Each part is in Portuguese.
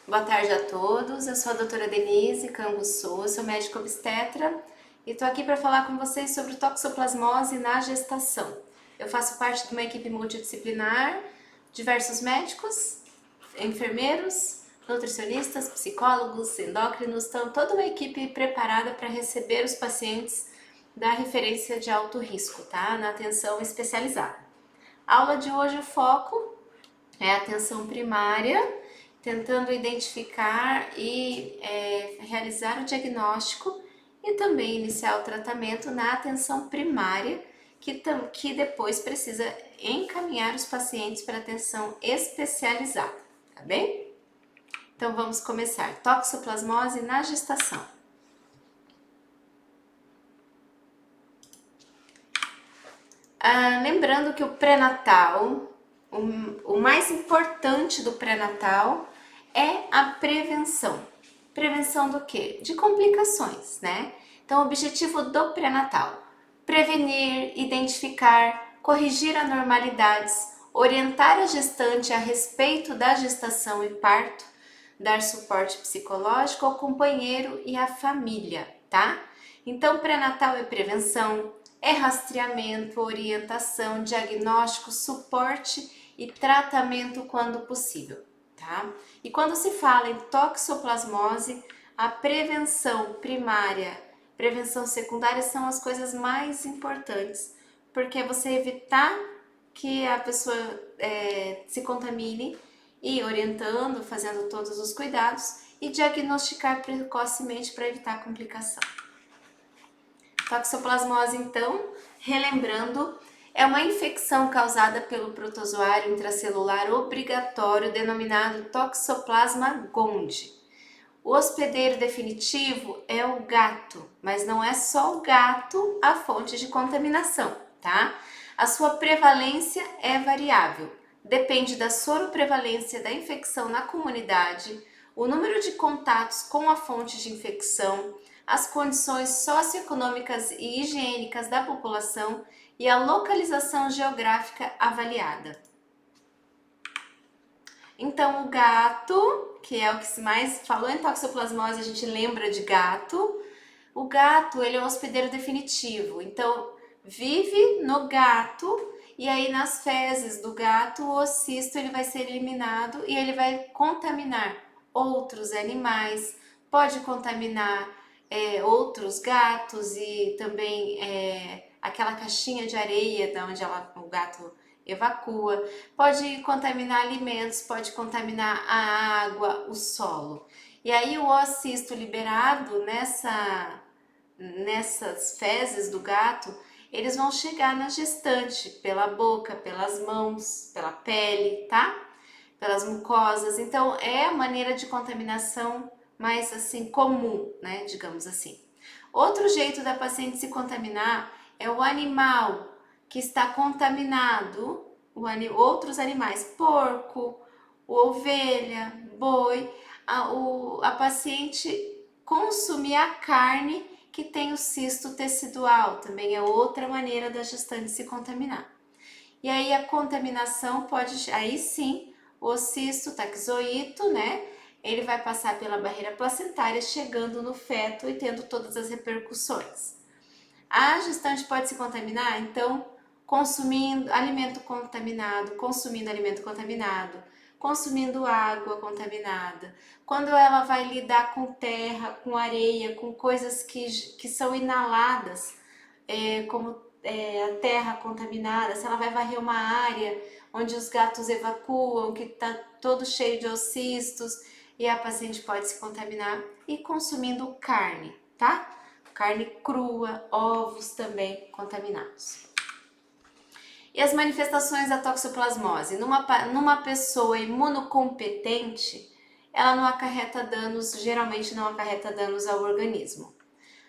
Boa tarde a todos, eu sou a doutora Denise Canguçu, sou médica obstetra e estou aqui para falar com vocês sobre toxoplasmose na gestação. Eu faço parte de uma equipe multidisciplinar, diversos médicos, enfermeiros, nutricionistas, psicólogos, endócrinos, então toda uma equipe preparada para receber os pacientes da referência de alto risco, tá? Na atenção especializada. A aula de hoje o foco é a atenção primária, tentando identificar e realizar o diagnóstico e também iniciar o tratamento na atenção primária, que depois precisa encaminhar os pacientes para atenção especializada, tá bem? Então vamos começar. Toxoplasmose na gestação. Lembrando que o pré-natal, o mais importante do pré-natal é a prevenção. Prevenção do quê? De complicações, né? Então, o objetivo do pré-natal: prevenir, identificar, corrigir anormalidades, orientar a gestante a respeito da gestação e parto, dar suporte psicológico ao companheiro e à família, tá? Então, pré-natal é prevenção, é rastreamento, orientação, diagnóstico, suporte e tratamento quando possível, tá? E quando se fala em toxoplasmose, a prevenção primária, prevenção secundária são as coisas mais importantes, porque é você evitar que a pessoa se contamine e orientando, fazendo todos os cuidados e diagnosticar precocemente para evitar complicação. Toxoplasmose, então, relembrando, é uma infecção causada pelo protozoário intracelular obrigatório denominado Toxoplasma gondii. O hospedeiro definitivo é o gato, mas não é só o gato a fonte de contaminação, tá? A sua prevalência é variável, depende da soroprevalência da infecção na comunidade, o número de contatos com a fonte de infecção, as condições socioeconômicas e higiênicas da população e a localização geográfica avaliada. Então, o gato, que é o que se mais falou em toxoplasmose, a gente lembra de gato. O gato, ele é o hospedeiro definitivo, então vive no gato e aí nas fezes do gato o ocisto ele vai ser eliminado e ele vai contaminar outros animais, pode contaminar outros gatos e também aquela caixinha de areia da onde o gato evacua, pode contaminar alimentos, pode contaminar a água, o solo. E aí o ocisto liberado nessas fezes do gato, eles vão chegar na gestante pela boca, pelas mãos, pela pele, tá? Pelas mucosas. Então é a maneira de contaminação mais assim comum, né, digamos assim. Outro jeito da paciente se contaminar é o animal que está contaminado, outros animais, porco, ovelha, boi, a paciente consumir a carne que tem o cisto tecidual, também é outra maneira da gestante se contaminar. E aí a contaminação pode, aí sim, o cisto taxoíto, né? Ele vai passar pela barreira placentária, chegando no feto e tendo todas as repercussões. A gestante pode se contaminar, então, consumindo alimento contaminado, consumindo água contaminada. Quando ela vai lidar com terra, com areia, com coisas que são inaladas, como a terra contaminada, se ela vai varrer uma área onde os gatos evacuam, que está todo cheio de ocistos, e a paciente pode se contaminar, e consumindo carne, tá? Carne crua, ovos também contaminados. E as manifestações da toxoplasmose? Numa pessoa imunocompetente, ela não acarreta danos, geralmente não acarreta danos ao organismo.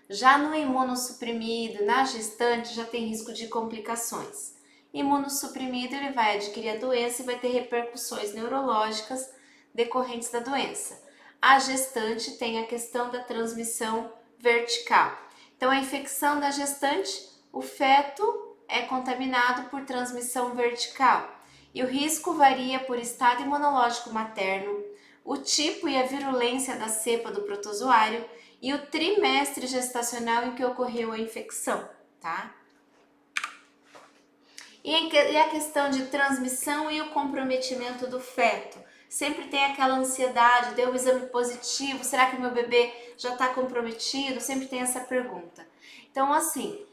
Já no imunossuprimido, na gestante, já tem risco de complicações. Imunossuprimido, ele vai adquirir a doença e vai ter repercussões neurológicas decorrentes da doença. A gestante tem a questão da transmissão vertical. Então, a infecção da gestante, o feto é contaminado por transmissão vertical. E o risco varia por estado imunológico materno, o tipo e a virulência da cepa do protozoário e o trimestre gestacional em que ocorreu a infecção, tá? E a questão de transmissão e o comprometimento do feto. Sempre tem aquela ansiedade, deu o exame positivo, será que meu bebê já está comprometido? Sempre tem essa pergunta. Então, assim,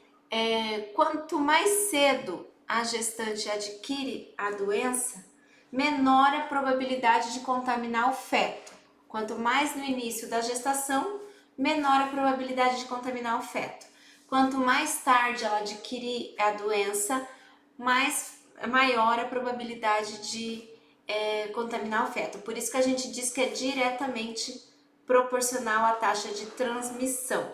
quanto mais cedo a gestante adquire a doença, menor a probabilidade de contaminar o feto. Quanto mais no início da gestação, menor a probabilidade de contaminar o feto. Quanto mais tarde ela adquirir a doença, maior a probabilidade de contaminar o feto. Por isso que a gente diz que é diretamente proporcional à taxa de transmissão.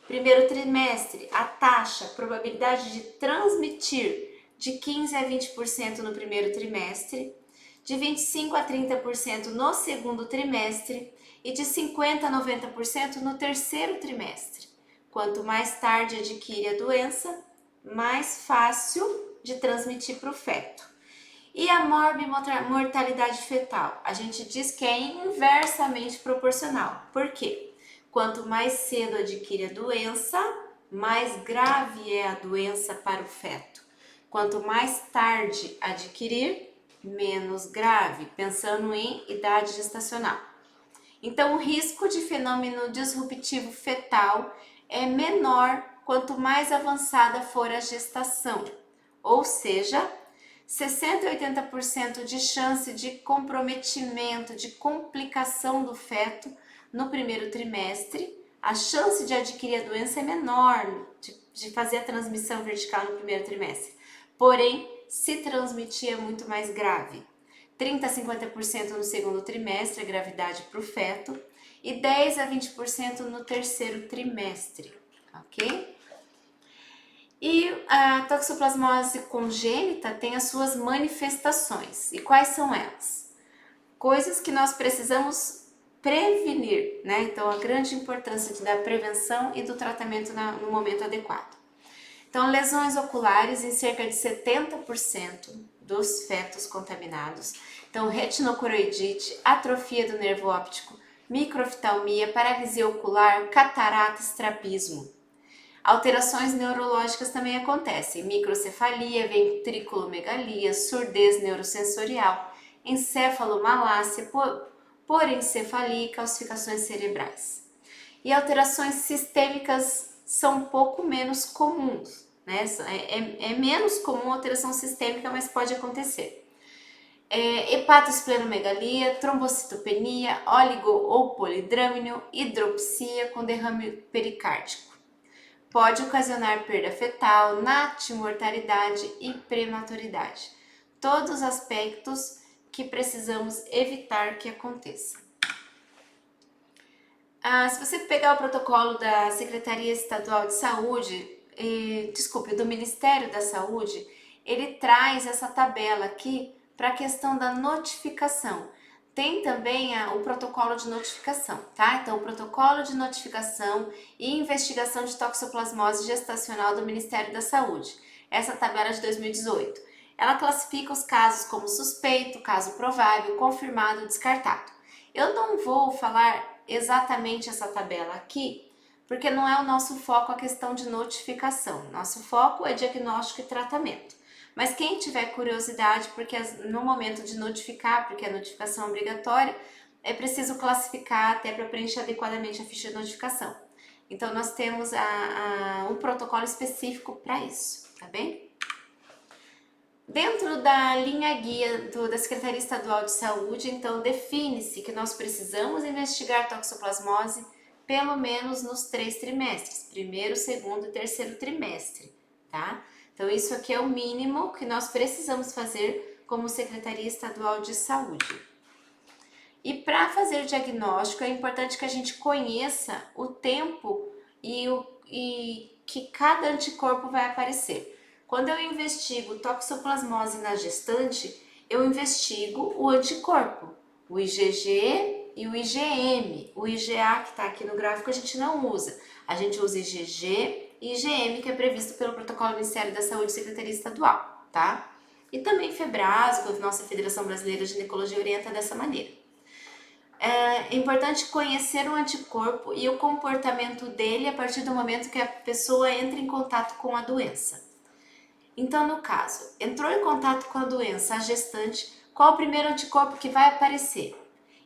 Primeiro trimestre, a taxa, probabilidade de transmitir de 15 a 20% no primeiro trimestre, de 25 a 30% no segundo trimestre e de 50 a 90% no terceiro trimestre. Quanto mais tarde adquire a doença, mais fácil de transmitir para o feto. E a mortalidade fetal? A gente diz que é inversamente proporcional. Por quê? Quanto mais cedo adquire a doença, mais grave é a doença para o feto. Quanto mais tarde adquirir, menos grave, pensando em idade gestacional. Então, o risco de fenômeno disruptivo fetal é menor quanto mais avançada for a gestação, ou seja, 60 a 80% de chance de comprometimento, de complicação do feto no primeiro trimestre. A chance de adquirir a doença é menor, de fazer a transmissão vertical no primeiro trimestre. Porém, se transmitir é muito mais grave. 30 a 50% no segundo trimestre, a gravidade para o feto, e 10 a 20% no terceiro trimestre, ok? E a toxoplasmose congênita tem as suas manifestações. E quais são elas? Coisas que nós precisamos prevenir, né? Então, a grande importância da prevenção e do tratamento no momento adequado. Então, lesões oculares em cerca de 70% dos fetos contaminados. Então, retinocoroidite, atrofia do nervo óptico, microftalmia, paralisia ocular, catarata, estrabismo. Alterações neurológicas também acontecem, microcefalia, ventriculomegalia, surdez neurosensorial, encefalomalácia, porencefalia e calcificações cerebrais. E alterações sistêmicas são um pouco menos comuns, né? É menos comum a alteração sistêmica, mas pode acontecer. Hepatosplenomegalia, trombocitopenia, oligo ou polidrâmino, hidropsia com derrame pericárdico. Pode ocasionar perda fetal, natimortalidade e prematuridade. Todos aspectos que precisamos evitar que aconteça. Se você pegar o protocolo da Secretaria Estadual de Saúde, do Ministério da Saúde, ele traz essa tabela aqui para a questão da notificação. Tem também o protocolo de notificação, tá? Então, o protocolo de notificação e investigação de toxoplasmose gestacional do Ministério da Saúde. Essa tabela é de 2018. Ela classifica os casos como suspeito, caso provável, confirmado, descartado. Eu não vou falar exatamente essa tabela aqui, porque não é o nosso foco a questão de notificação. Nosso foco é diagnóstico e tratamento. Mas quem tiver curiosidade, porque no momento de notificar, porque a notificação é obrigatória, é preciso classificar até para preencher adequadamente a ficha de notificação. Então, nós temos um protocolo específico para isso, tá bem? Dentro da linha guia da Secretaria Estadual de Saúde, então, define-se que nós precisamos investigar toxoplasmose pelo menos nos 3 trimestres, primeiro, segundo e terceiro trimestre, tá? Então, isso aqui é o mínimo que nós precisamos fazer como Secretaria Estadual de Saúde. E para fazer o diagnóstico, é importante que a gente conheça o tempo e que cada anticorpo vai aparecer. Quando eu investigo toxoplasmose na gestante, eu investigo o anticorpo, o IgG e o IgM. O IgA, que está aqui no gráfico, a gente não usa. A gente usa IgG e IgM, que é previsto pelo protocolo do Ministério da Saúde e Secretaria Estadual, tá? E também Febrasgo, nossa Federação Brasileira de Ginecologia orienta dessa maneira. É importante conhecer o anticorpo e o comportamento dele a partir do momento que a pessoa entra em contato com a doença. Então, no caso, entrou em contato com a doença a gestante, qual o primeiro anticorpo que vai aparecer?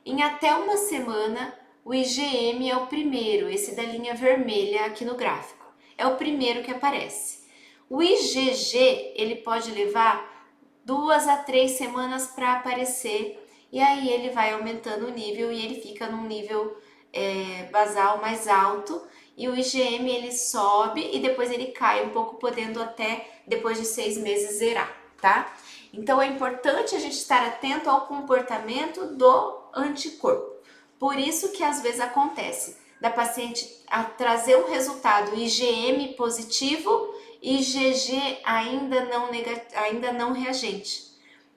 Em até uma semana, o IgM é o primeiro, esse da linha vermelha aqui no gráfico. É o primeiro que aparece. O IgG, ele pode levar 2 a 3 semanas para aparecer, e aí ele vai aumentando o nível e ele fica num nível basal mais alto, e o IgM ele sobe e depois ele cai um pouco, podendo até depois de 6 meses zerar, tá? Então é importante a gente estar atento ao comportamento do anticorpo. Por isso que às vezes acontece da paciente a trazer um resultado IgM positivo e IgG ainda não reagente.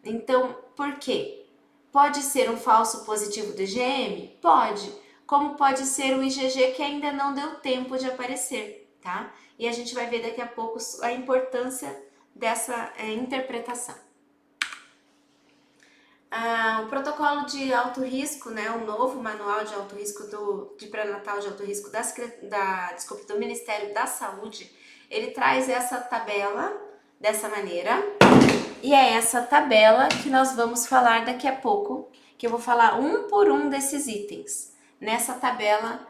Então, por quê? Pode ser um falso positivo do IgM? Pode. Como pode ser o IgG que ainda não deu tempo de aparecer, tá? E a gente vai ver daqui a pouco a importância dessa interpretação. O protocolo de alto risco, né, o novo manual de alto risco de pré-natal de alto risco do Ministério da Saúde, ele traz essa tabela dessa maneira, e é essa tabela que nós vamos falar daqui a pouco, que eu vou falar um por um desses itens, nessa tabela,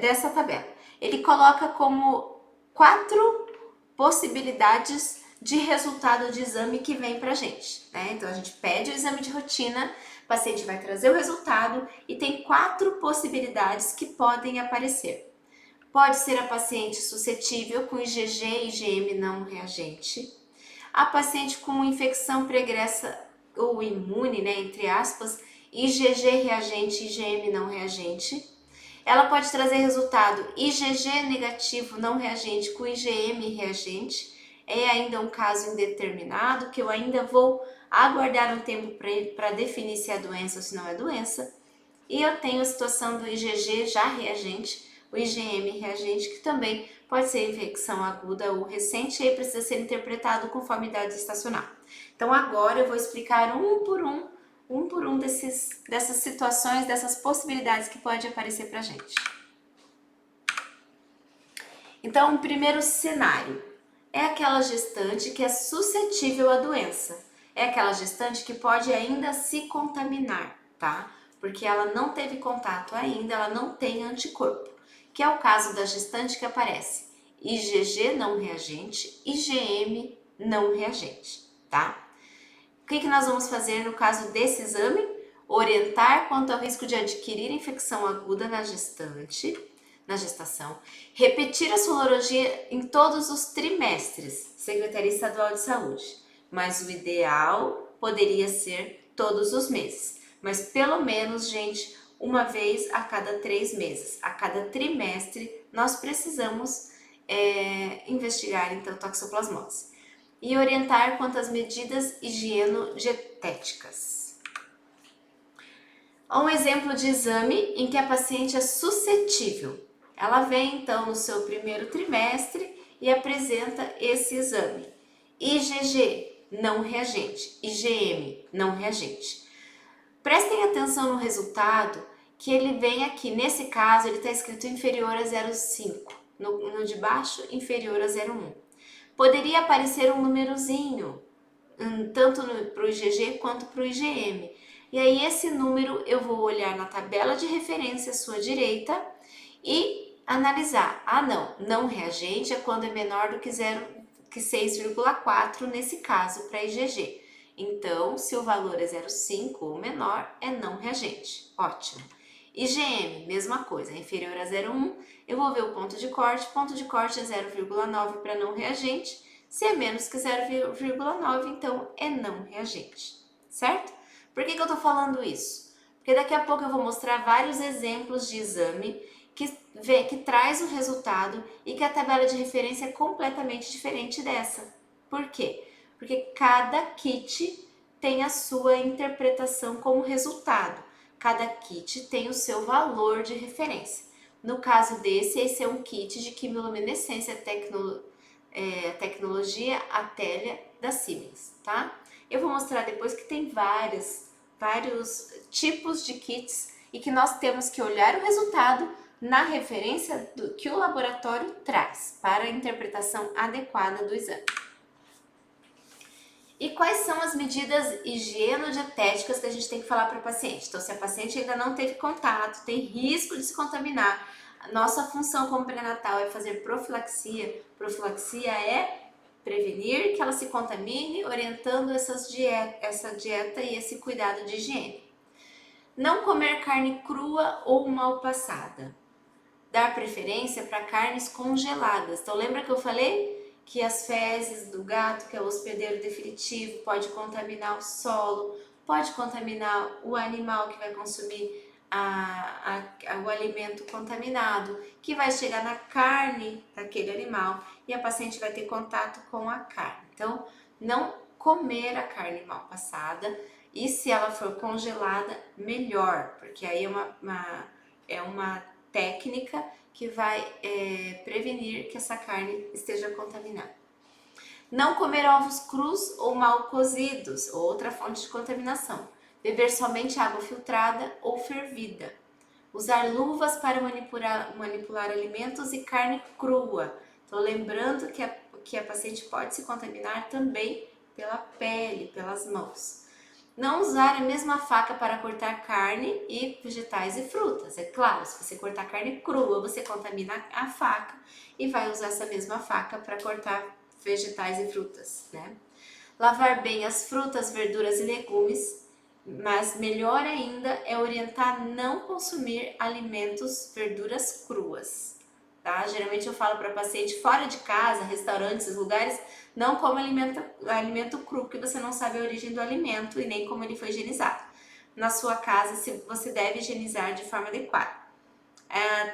dessa tabela. Ele coloca como 4 possibilidades de resultado de exame que vem pra gente, né? Então a gente pede o exame de rotina, o paciente vai trazer o resultado e tem 4 possibilidades que podem aparecer. Pode ser a paciente suscetível com IgG e IgM não reagente, a paciente com infecção pregressa ou imune, né, entre aspas, IgG reagente e IgM não reagente. Ela pode trazer resultado IgG negativo não reagente com IgM reagente. É ainda um caso indeterminado, que eu ainda vou aguardar um tempo para definir se é doença ou se não é doença. E eu tenho a situação do IgG já reagente, o IgM reagente, que também pode ser infecção aguda ou recente, e aí precisa ser interpretado conforme idade estacional. Então agora eu vou explicar um por um dessas situações, dessas possibilidades que pode aparecer pra gente. Então, o primeiro cenário é aquela gestante que é suscetível à doença. É aquela gestante que pode ainda se contaminar, tá? Porque ela não teve contato ainda, ela não tem anticorpo. Que é o caso da gestante que aparece IgG não reagente, IgM não reagente, tá? O que nós vamos fazer no caso desse exame? Orientar quanto ao risco de adquirir infecção aguda na gestação, repetir a sorologia em todos os trimestres, Secretaria Estadual de Saúde, mas o ideal poderia ser todos os meses, mas pelo menos, gente, uma vez a cada 3 meses, a cada trimestre, nós precisamos investigar então toxoplasmose e orientar quanto às medidas higieno-dietéticas. Um exemplo de exame em que a paciente é suscetível. Ela vem então no seu primeiro trimestre e apresenta esse exame. IgG não reagente, IgM não reagente. Prestem atenção no resultado, que ele vem aqui, nesse caso ele está escrito inferior a 0,5, no de baixo inferior a 0,1. Poderia aparecer um númerozinho, tanto para o IgG quanto para o IgM. E aí esse número eu vou olhar na tabela de referência à sua direita e analisar. Ah, não reagente é quando é menor do que 6,4 nesse caso para IgG. Então, se o valor é 0,5 ou menor, é não reagente. Ótimo. IgM, mesma coisa, é inferior a 0,1, eu vou ver o ponto de corte é 0,9 para não reagente, se é menos que 0,9, então é não reagente, certo? Por que eu tô falando isso? Porque daqui a pouco eu vou mostrar vários exemplos de exame que traz o resultado e que a tabela de referência é completamente diferente dessa. Por quê? Porque cada kit tem a sua interpretação como resultado. Cada kit tem o seu valor de referência. No caso desse, esse é um kit de quimiluminescência tecnologia Atélia da Siemens, tá? Eu vou mostrar depois que tem várias vários tipos de kits e que nós temos que olhar o resultado na referência que o laboratório traz para a interpretação adequada do exame. E quais são as medidas higienodietéticas que a gente tem que falar para o paciente? Então, se a paciente ainda não teve contato, tem risco de se contaminar, a nossa função como pré-natal é fazer profilaxia. Profilaxia é prevenir que ela se contamine, orientando essa dieta e esse cuidado de higiene. Não comer carne crua ou mal passada. Dar preferência para carnes congeladas. Então, lembra que eu falei que as fezes do gato, que é o hospedeiro definitivo, pode contaminar o solo, pode contaminar o animal que vai consumir o alimento contaminado, que vai chegar na carne daquele animal e a paciente vai ter contato com a carne. Então, não comer a carne mal passada e se ela for congelada, melhor, porque aí é uma técnica que vai prevenir que essa carne esteja contaminada. Não comer ovos crus ou mal cozidos, outra fonte de contaminação. Beber somente água filtrada ou fervida. Usar luvas para manipular alimentos e carne crua. Então, lembrando que a paciente pode se contaminar também pela pele, pelas mãos. Não usar a mesma faca para cortar carne e vegetais e frutas. É claro, se você cortar carne crua, você contamina a faca e vai usar essa mesma faca para cortar vegetais e frutas, né? Lavar bem as frutas, verduras e legumes, mas melhor ainda é orientar não consumir alimentos, verduras cruas. Tá? Geralmente eu falo para paciente fora de casa, restaurantes, lugares, não coma alimento cru, porque você não sabe a origem do alimento e nem como ele foi higienizado. Na sua casa, você deve higienizar de forma adequada.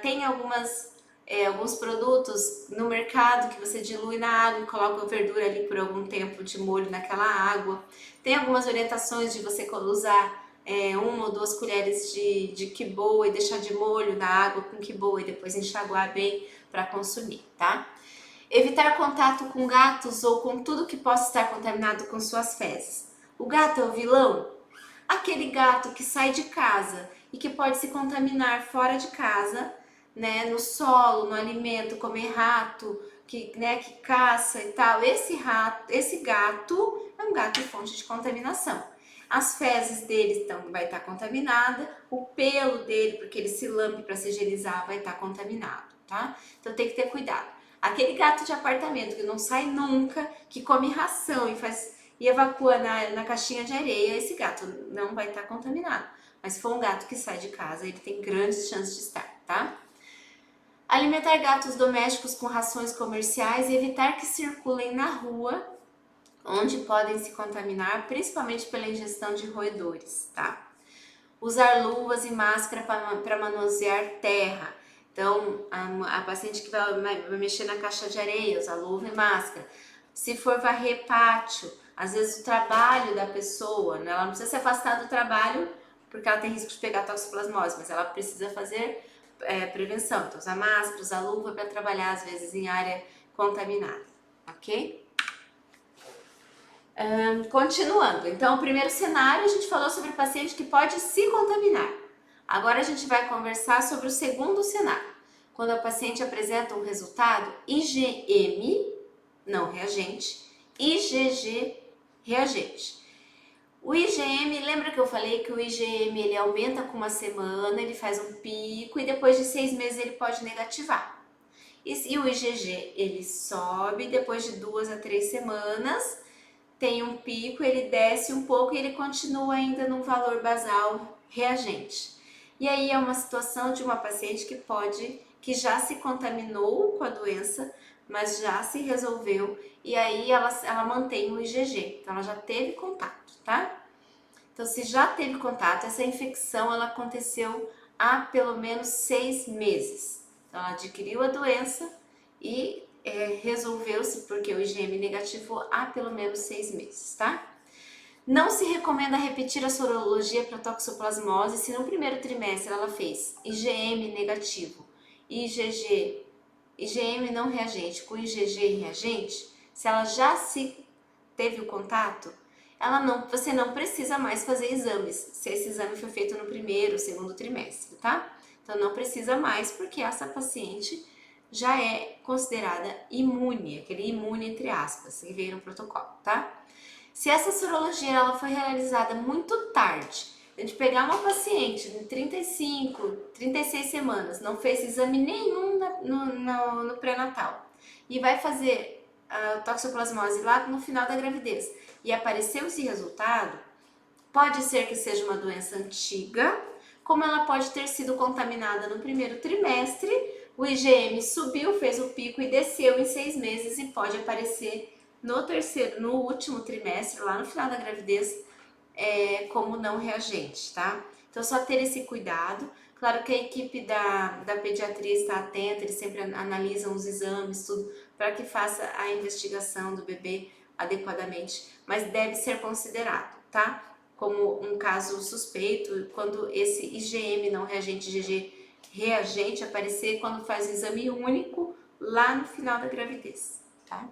Tem alguns produtos no mercado que você dilui na água e coloca a verdura ali por algum tempo de molho naquela água. Tem algumas orientações de você usar 1 ou 2 colheres de quiboa e deixar de molho na água com quiboa e depois enxaguar bem para consumir, tá? Evitar contato com gatos ou com tudo que possa estar contaminado com suas fezes. O gato é o vilão? Aquele gato que sai de casa e que pode se contaminar fora de casa, né, no solo, no alimento, comer rato, que caça e tal. Esse gato é um gato fonte de contaminação. As fezes dele então vai estar contaminada, o pelo dele, porque ele se lambe para se higienizar, vai estar contaminado, tá? Então tem que ter cuidado. Aquele gato de apartamento que não sai nunca, que come ração e evacua na caixinha de areia, esse gato não vai estar contaminado. Mas se for um gato que sai de casa, ele tem grandes chances de estar, tá? Alimentar gatos domésticos com rações comerciais e evitar que circulem na rua, onde podem se contaminar, principalmente pela ingestão de roedores, tá? Usar luvas e máscara para manusear terra. Então, a paciente que vai mexer na caixa de areia, usar luva e máscara. Se for varrer pátio, às vezes o trabalho da pessoa, né, ela não precisa se afastar do trabalho porque ela tem risco de pegar toxoplasmose, mas ela precisa fazer prevenção. Então, usar máscara, usar luva para trabalhar, às vezes, em área contaminada, ok? Continuando, então o primeiro cenário a gente falou sobre o paciente que pode se contaminar. Agora a gente vai conversar sobre o segundo cenário, quando a paciente apresenta um resultado IgM, não reagente, IgG reagente. O IgM, lembra que eu falei que o IgM ele aumenta com uma semana, ele faz um pico e depois de 6 meses ele pode negativar. E o IgG ele sobe depois de 2 a 3 semanas, tem um pico, ele desce um pouco e ele continua ainda num valor basal reagente. E aí é uma situação de uma paciente que já se contaminou com a doença, mas já se resolveu e aí ela mantém o IgG, então ela já teve contato, tá? Então se já teve contato, essa infecção ela aconteceu há pelo menos 6 meses. Então ela adquiriu a doença e resolveu-se porque o IgM negativou há pelo menos 6 meses, tá? Não se recomenda repetir a sorologia para toxoplasmose se no primeiro trimestre ela fez IgM negativo, IgM não reagente com IgG reagente, se ela já teve o contato, você não precisa mais fazer exames, se esse exame foi feito no primeiro, segundo trimestre, tá? Então não precisa mais, porque essa paciente já é considerada imune, aquele imune entre aspas, que veio no protocolo, tá? Se essa sorologia ela foi realizada muito tarde, a gente pegar uma paciente de 35, 36 semanas, não fez exame nenhum no pré-natal e vai fazer a toxoplasmose lá no final da gravidez e apareceu esse resultado, pode ser que seja uma doença antiga, como ela pode ter sido contaminada no primeiro trimestre, o IgM subiu, fez o pico e desceu em 6 meses e pode aparecer no último trimestre, lá no final da gravidez, como não reagente, tá? Então, só ter esse cuidado. Claro que a equipe da pediatria está atenta, eles sempre analisam os exames, tudo, para que faça a investigação do bebê adequadamente, mas deve ser considerado, tá? Como um caso suspeito, quando esse IgM não reagente, IgG reagente aparecer, quando faz o exame único lá no final da gravidez, tá?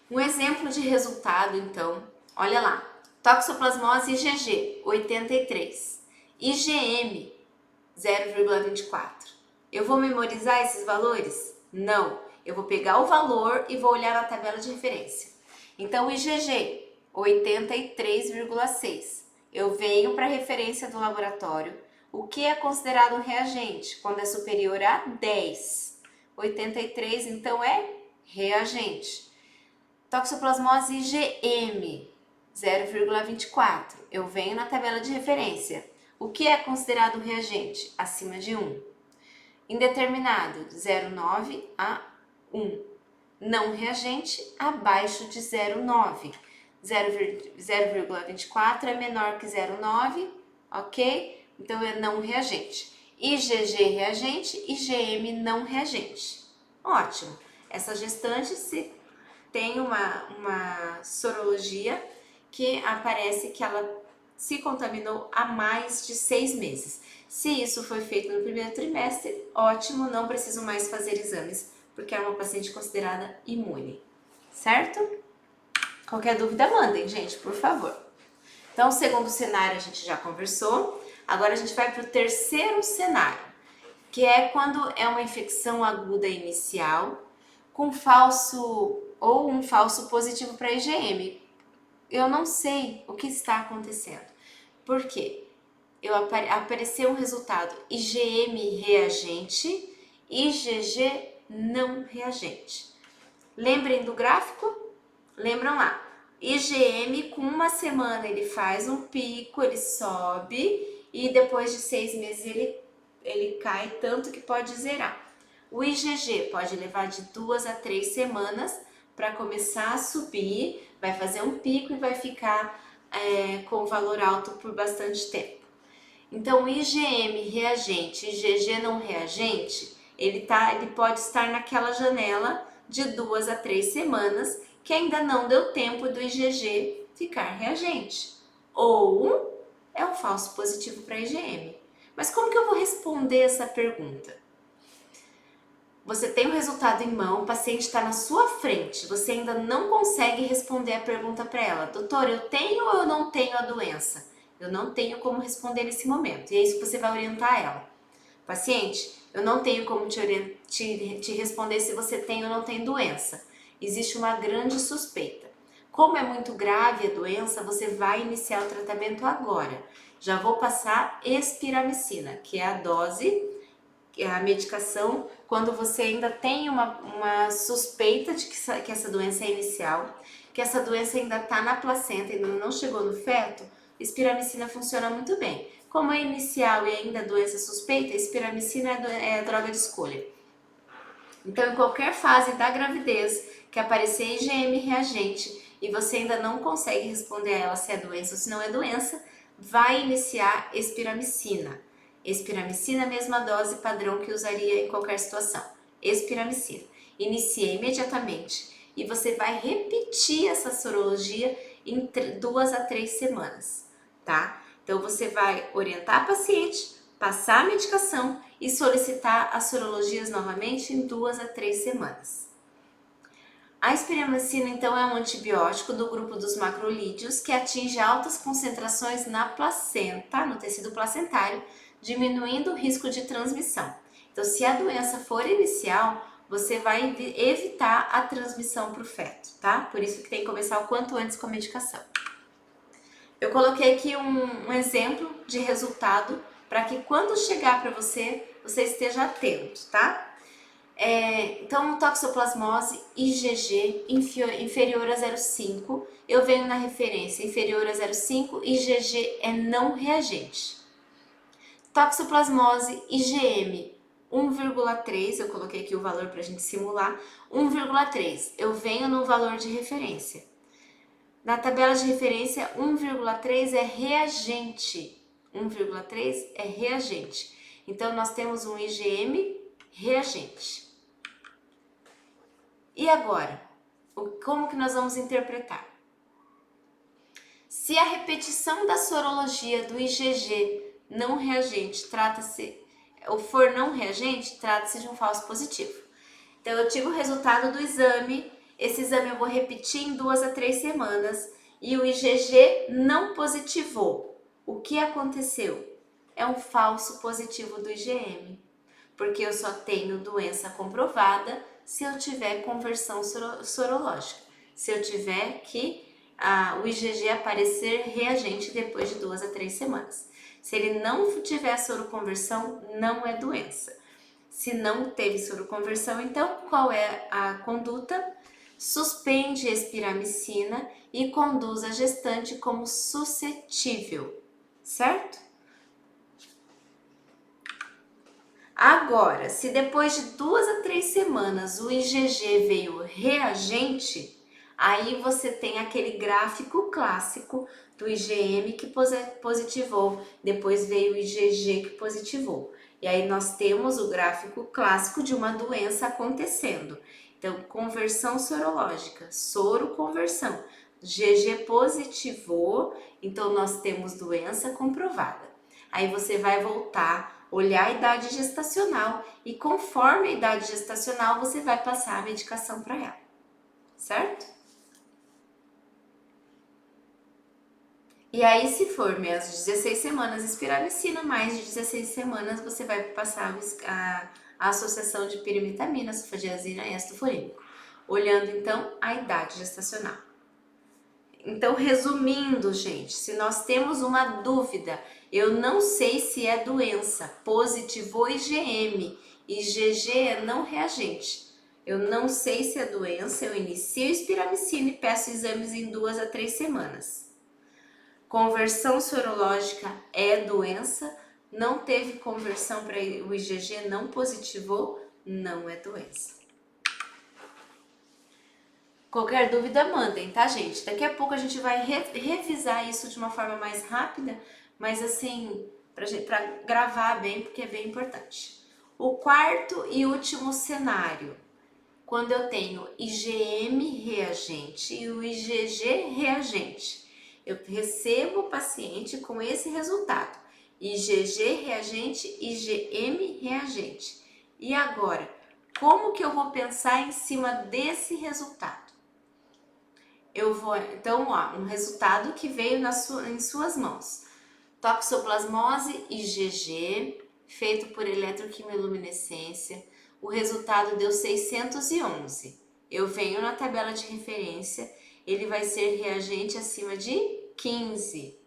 Um exemplo de resultado, então, olha lá, toxoplasmose IgG 83, IgM 0,24. Eu vou memorizar esses valores? Não, eu vou pegar o valor e vou olhar na tabela de referência. Então, IgG 83,6. Eu venho para a referência do laboratório. O que é considerado um reagente? Quando é superior a 10. 83, então, é reagente. Toxoplasmose IgM 0,24. Eu venho na tabela de referência. O que é considerado um reagente? Acima de 1. Indeterminado, 0,9 a 1. Não reagente, abaixo de 0,9. 0,24 é menor que 0,9, ok? Então é não reagente. IgG reagente, IgM não reagente. Ótimo. Essa gestante tem uma sorologia que aparece que ela se contaminou há mais de 6 meses. Se isso foi feito no primeiro trimestre, ótimo, não preciso mais fazer exames, porque é uma paciente considerada imune, certo? Qualquer dúvida, mandem, gente, por favor. Então, o segundo cenário a gente já conversou, agora a gente vai para o terceiro cenário, que é quando é uma infecção aguda inicial, com falso ou um falso positivo para IgM. Eu não sei o que está acontecendo. Por quê? Apareceu um resultado IgM reagente, IgG não reagente. Lembrem do gráfico? Lembram lá? IgM com uma semana ele faz um pico, ele sobe e depois de 6 meses ele cai tanto que pode zerar. O IgG pode levar de 2 a 3 semanas para começar a subir, vai fazer um pico e vai ficar com valor alto por bastante tempo. Então, o IgM reagente e IgG não reagente, ele pode estar naquela janela de 2 a 3 semanas que ainda não deu tempo do IgG ficar reagente. Ou é um falso positivo para IgM. Mas como que eu vou responder essa pergunta? Você tem o resultado em mão, o paciente está na sua frente, você ainda não consegue responder a pergunta para ela. Doutor, eu tenho ou eu não tenho a doença? Eu não tenho como responder nesse momento. E é isso que você vai orientar ela. Paciente, eu não tenho como te responder se você tem ou não tem doença. Existe uma grande suspeita. Como é muito grave a doença, você vai iniciar o tratamento agora. Já vou passar espiramicina, que é a dose, a medicação, quando você ainda tem uma suspeita de que essa doença é inicial, que essa doença ainda está na placenta, ainda não chegou no feto, espiramicina funciona muito bem. Como é inicial e ainda doença suspeita, espiramicina é a droga de escolha. Então, em qualquer fase da gravidez que aparecer IgM reagente e você ainda não consegue responder a ela se é doença ou se não é doença, vai iniciar espiramicina. Espiramicina, mesma dose padrão que usaria em qualquer situação. Espiramicina. Inicia imediatamente e você vai repetir essa sorologia em 2 a 3 semanas, tá? Então, você vai orientar a paciente, passar a medicação e solicitar as sorologias novamente em 2 a 3 semanas. A espiramicina, então, é um antibiótico do grupo dos macrolídeos que atinge altas concentrações na placenta, no tecido placentário, diminuindo o risco de transmissão. Então, se a doença for inicial, você vai evitar a transmissão para o feto, tá? Por isso que tem que começar o quanto antes com a medicação. Eu coloquei aqui um exemplo de resultado para que quando chegar para você, você esteja atento, tá? Então, toxoplasmose IgG inferior a 0,5, eu venho na referência inferior a 0,5, IgG é não reagente. Toxoplasmose IgM 1,3, eu coloquei aqui o valor para a gente simular, 1,3, eu venho no valor de referência. Na tabela de referência, 1,3 é reagente. 1,3 é reagente. Então, nós temos um IgM reagente. E agora, como que nós vamos interpretar? Se a repetição da sorologia do IgG não reagente for não reagente, trata-se de um falso positivo. Então, eu tive o resultado do exame, esse exame eu vou repetir em 2 a 3 semanas e o IgG não positivou. O que aconteceu? É um falso positivo do IgM, porque eu só tenho doença comprovada se eu tiver conversão sorológica, se eu tiver que o IgG aparecer reagente depois de 2 a 3 semanas. Se ele não tiver soroconversão, não é doença. Se não teve soroconversão, então qual é a conduta? Suspende a espiramicina e conduz a gestante como suscetível, certo? Agora, se depois de 2 a 3 semanas o IgG veio reagente, aí você tem aquele gráfico clássico do IgM que positivou, depois veio o IgG que positivou. E aí nós temos o gráfico clássico de uma doença acontecendo. Então, conversão sorológica, soroconversão, GG positivou, então nós temos doença comprovada. Aí você vai voltar, olhar a idade gestacional e conforme a idade gestacional você vai passar a medicação para ela, certo? E aí, se for menos de 16 semanas espiramicina, mais de 16 semanas você vai passar a associação de pirimetamina, sulfadiazina e ácido furênico, olhando então a idade gestacional. Então, resumindo, gente, se nós temos uma dúvida, eu não sei se é doença, positivou IgM, IgG é não reagente. Eu não sei se é doença, eu inicio espiramicina e peço exames em 2 a 3 semanas. Conversão sorológica é doença, não teve conversão para o IgG, não positivou, não é doença. Qualquer dúvida, mandem, tá, gente? Daqui a pouco a gente vai revisar isso de uma forma mais rápida, mas assim, pra gravar bem, porque é bem importante. O quarto e último cenário, quando eu tenho IgM reagente e o IgG reagente, eu recebo o paciente com esse resultado, IgG reagente, IgM reagente. E agora, como que eu vou pensar em cima desse resultado? Então, um resultado que veio em suas mãos. Toxoplasmose IgG, feito por eletroquimiluminescência. O resultado deu 611. Eu venho na tabela de referência, ele vai ser reagente acima de 15.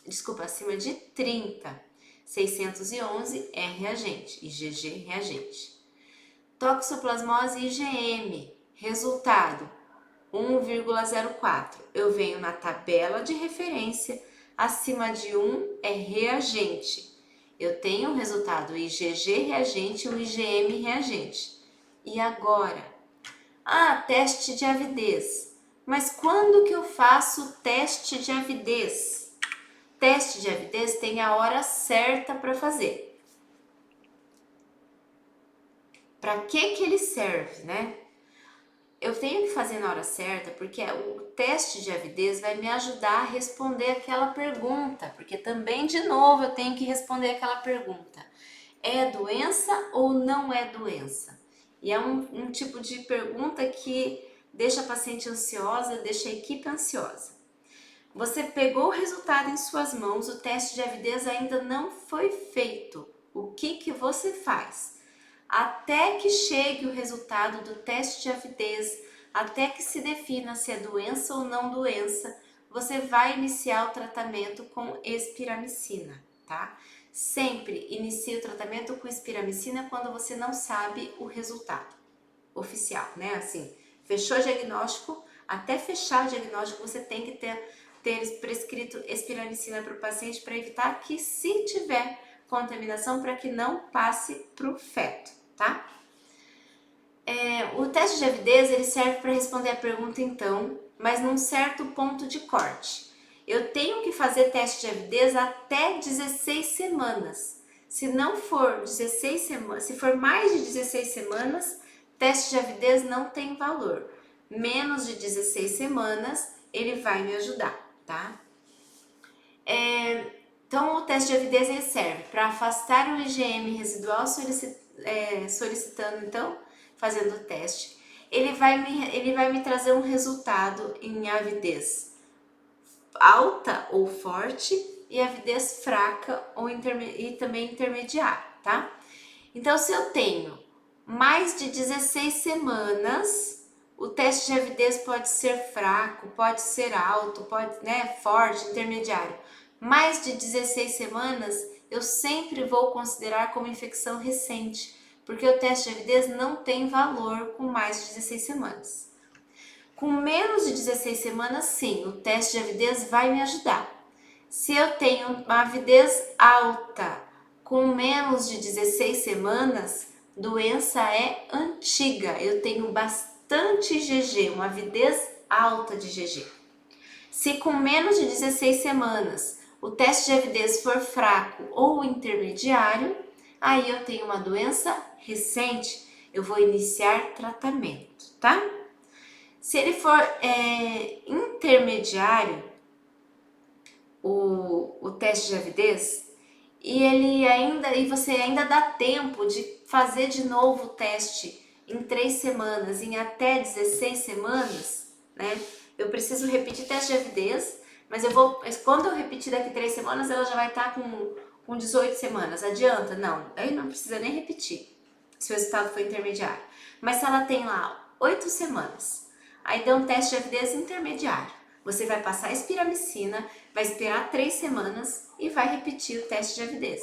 Desculpa, acima de 30. 611 é reagente, IgG reagente. Toxoplasmose IgM, resultado 1,04. Eu venho na tabela de referência, acima de 1 é reagente. Eu tenho o resultado IgG reagente e o IgM reagente. E agora? Teste de avidez. Mas quando que eu faço o teste de avidez? Teste de avidez tem a hora certa para fazer. Para que ele serve, né? Eu tenho que fazer na hora certa porque o teste de avidez vai me ajudar a responder aquela pergunta, porque também, de novo, eu tenho que responder aquela pergunta. É doença ou não é doença? E é um tipo de pergunta que deixa a paciente ansiosa, deixa a equipe ansiosa. Você pegou o resultado em suas mãos, o teste de avidez ainda não foi feito. O que você faz? Até que chegue o resultado do teste de avidez, até que se defina se é doença ou não doença, você vai iniciar o tratamento com espiramicina, tá? Sempre inicie o tratamento com espiramicina quando você não sabe o resultado oficial, né? Assim, fechou o diagnóstico, até fechar o diagnóstico você tem que ter prescrito espiramicina para o paciente para evitar que, se tiver contaminação, para que não passe para o feto, tá? O teste de avidez ele serve para responder a pergunta então, mas num certo ponto de corte. Eu tenho que fazer teste de avidez até 16 semanas. Se não for 16 semanas, se for mais de 16 semanas, teste de avidez não tem valor. Menos de 16 semanas, ele vai me ajudar, tá? Então, o teste de avidez ele serve para afastar o IgM residual solicitando, então, fazendo o teste. Ele vai me trazer um resultado em avidez alta ou forte e avidez fraca ou e também intermediária, tá? Então, se eu tenho mais de 16 semanas, o teste de avidez pode ser fraco, pode ser alto, pode, né, forte, intermediário. Mais de 16 semanas, eu sempre vou considerar como infecção recente, porque o teste de avidez não tem valor com mais de 16 semanas. Com menos de 16 semanas, sim, o teste de avidez vai me ajudar. Se eu tenho uma avidez alta com menos de 16 semanas, doença é antiga. Eu tenho bastante IgG, uma avidez alta de IgG. Se com menos de 16 semanas o teste de avidez for fraco ou intermediário, aí eu tenho uma doença recente, eu vou iniciar tratamento, tá? Se ele for intermediário, o teste de avidez, e você ainda dá tempo de fazer de novo o teste em 3 semanas, em até 16 semanas, né? Eu preciso repetir teste de avidez, mas quando eu repetir daqui 3 semanas, ela já vai estar com 18 semanas. Adianta? Não, aí não precisa nem repetir, se o resultado for intermediário. Mas se ela tem lá 8 semanas, aí dá um teste de avidez intermediário. Você vai passar a espiramicina, vai esperar 3 semanas e vai repetir o teste de avidez.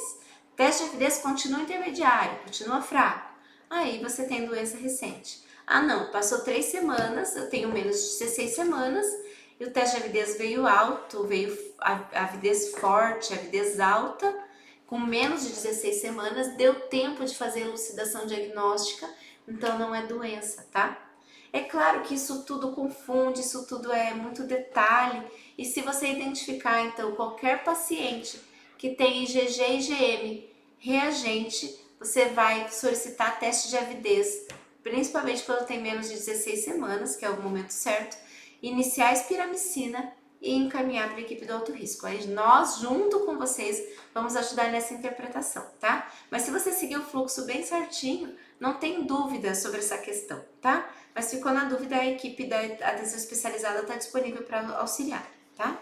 O teste de avidez continua intermediário, continua fraco. Aí você tem doença recente. Ah não, passou 3 semanas, eu tenho menos de 16 semanas e o teste de avidez veio alto, veio a avidez forte, a avidez alta, com menos de 16 semanas, deu tempo de fazer elucidação diagnóstica, então não é doença, tá? É claro que isso tudo confunde, isso tudo é muito detalhe, e se você identificar então qualquer paciente que tem IgG e IgM reagente, você vai solicitar teste de avidez, principalmente quando tem menos de 16 semanas, que é o momento certo, iniciar a espiramicina e encaminhar para a equipe do alto risco. Aí nós, junto com vocês, vamos ajudar nessa interpretação, tá? Mas se você seguir o fluxo bem certinho, não tem dúvida sobre essa questão, tá? Mas ficou na dúvida, a equipe da atenção especializada está disponível para auxiliar, tá?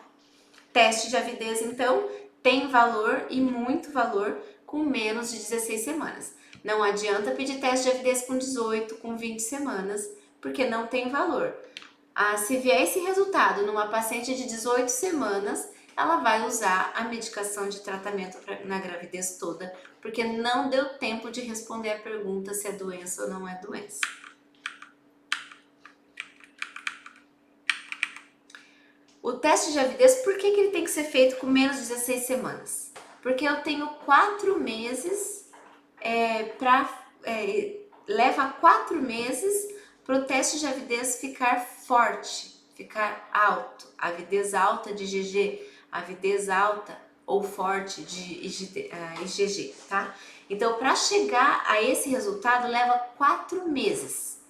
Teste de avidez, então, tem valor e muito valor com menos de 16 semanas. Não adianta pedir teste de avidez com 18, com 20 semanas, porque não tem valor. Se vier esse resultado numa paciente de 18 semanas, ela vai usar a medicação de tratamento na gravidez toda, porque não deu tempo de responder a pergunta se é doença ou não é doença. O teste de avidez, por que ele tem que ser feito com menos de 16 semanas? Porque eu tenho 4 meses, leva 4 meses para o teste de avidez ficar forte, ficar alto, avidez alta de IgG, avidez alta ou forte de IgG, tá? Então, para chegar a esse resultado, leva 4 meses.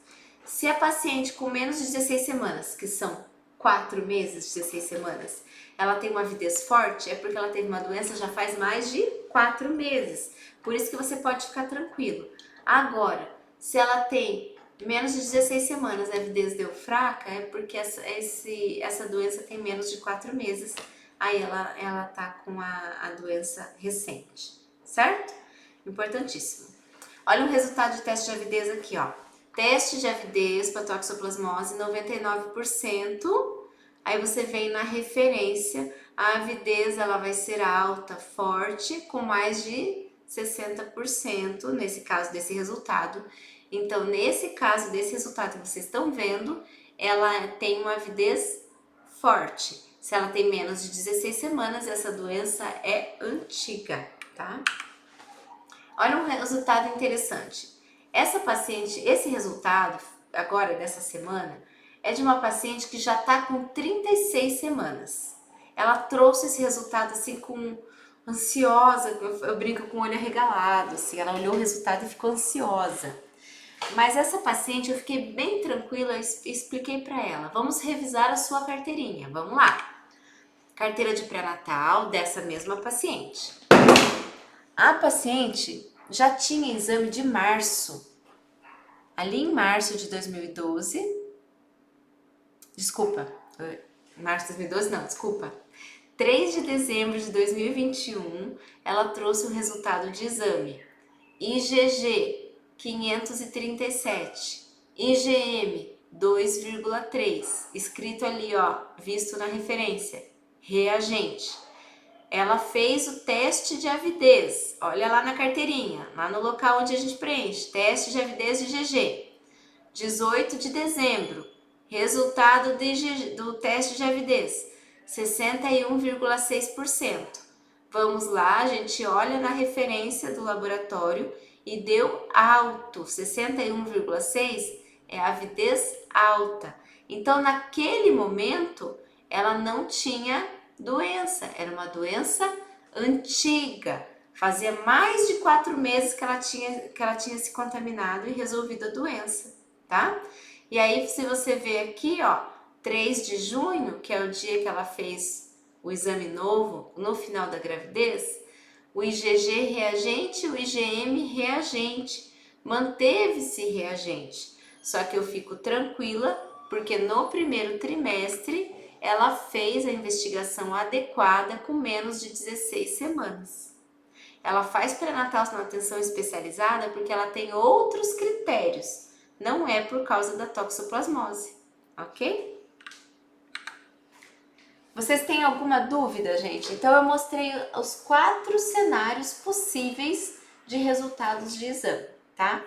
Se a paciente com menos de 16 semanas, que são 4 meses, 16 semanas, ela tem uma avidez forte, é porque ela teve uma doença já faz mais de 4 meses. Por isso que você pode ficar tranquilo. Agora, se ela tem Menos de 16 semanas a avidez deu fraca, é porque essa doença tem menos de 4 meses, aí ela tá com a doença recente, certo? Importantíssimo. Olha o resultado de teste de avidez aqui, ó. Teste de avidez para toxoplasmose, 99%. Aí você vem na referência, a avidez ela vai ser alta, forte, com mais de 60%, nesse caso desse resultado. Então, nesse caso desse resultado que vocês estão vendo, ela tem uma avidez forte. Se ela tem menos de 16 semanas, essa doença é antiga, tá? Olha um resultado interessante. Essa paciente, esse resultado agora dessa semana, é de uma paciente que já está com 36 semanas. Ela trouxe esse resultado assim com ansiosa, eu brinco com o olho arregalado, assim, ela olhou o resultado e ficou ansiosa. Mas essa paciente eu fiquei bem tranquila e expliquei para ela, vamos revisar a sua carteirinha, vamos lá. Carteira de pré-natal dessa mesma paciente. A paciente já tinha exame de março, ali em março de 2012, março de 2012 não, desculpa, 3 de dezembro de 2021, ela trouxe o resultado de exame, IgG 537, IgM 2,3, escrito ali ó, visto na referência, reagente. Ela fez o teste de avidez, olha lá na carteirinha, lá no local onde a gente preenche, teste de avidez de IgG, 18 de dezembro, resultado do teste de avidez, 61,6%. Vamos lá, a gente olha na referência do laboratório e deu alto, 61,6% é avidez alta. Então, naquele momento, ela não tinha doença, era uma doença antiga. Fazia mais de 4 meses que ela tinha se contaminado e resolvido a doença, tá? E aí, se você ver aqui, ó, 3 de junho, que é o dia que ela fez o exame novo, no final da gravidez, o IgG reagente, o IgM reagente, manteve-se reagente. Só que eu fico tranquila, porque no primeiro trimestre ela fez a investigação adequada com menos de 16 semanas. Ela faz pré-natal na atenção especializada porque ela tem outros critérios, não é por causa da toxoplasmose, ok? Vocês têm alguma dúvida, gente? Então eu mostrei os 4 cenários possíveis de resultados de exame, tá?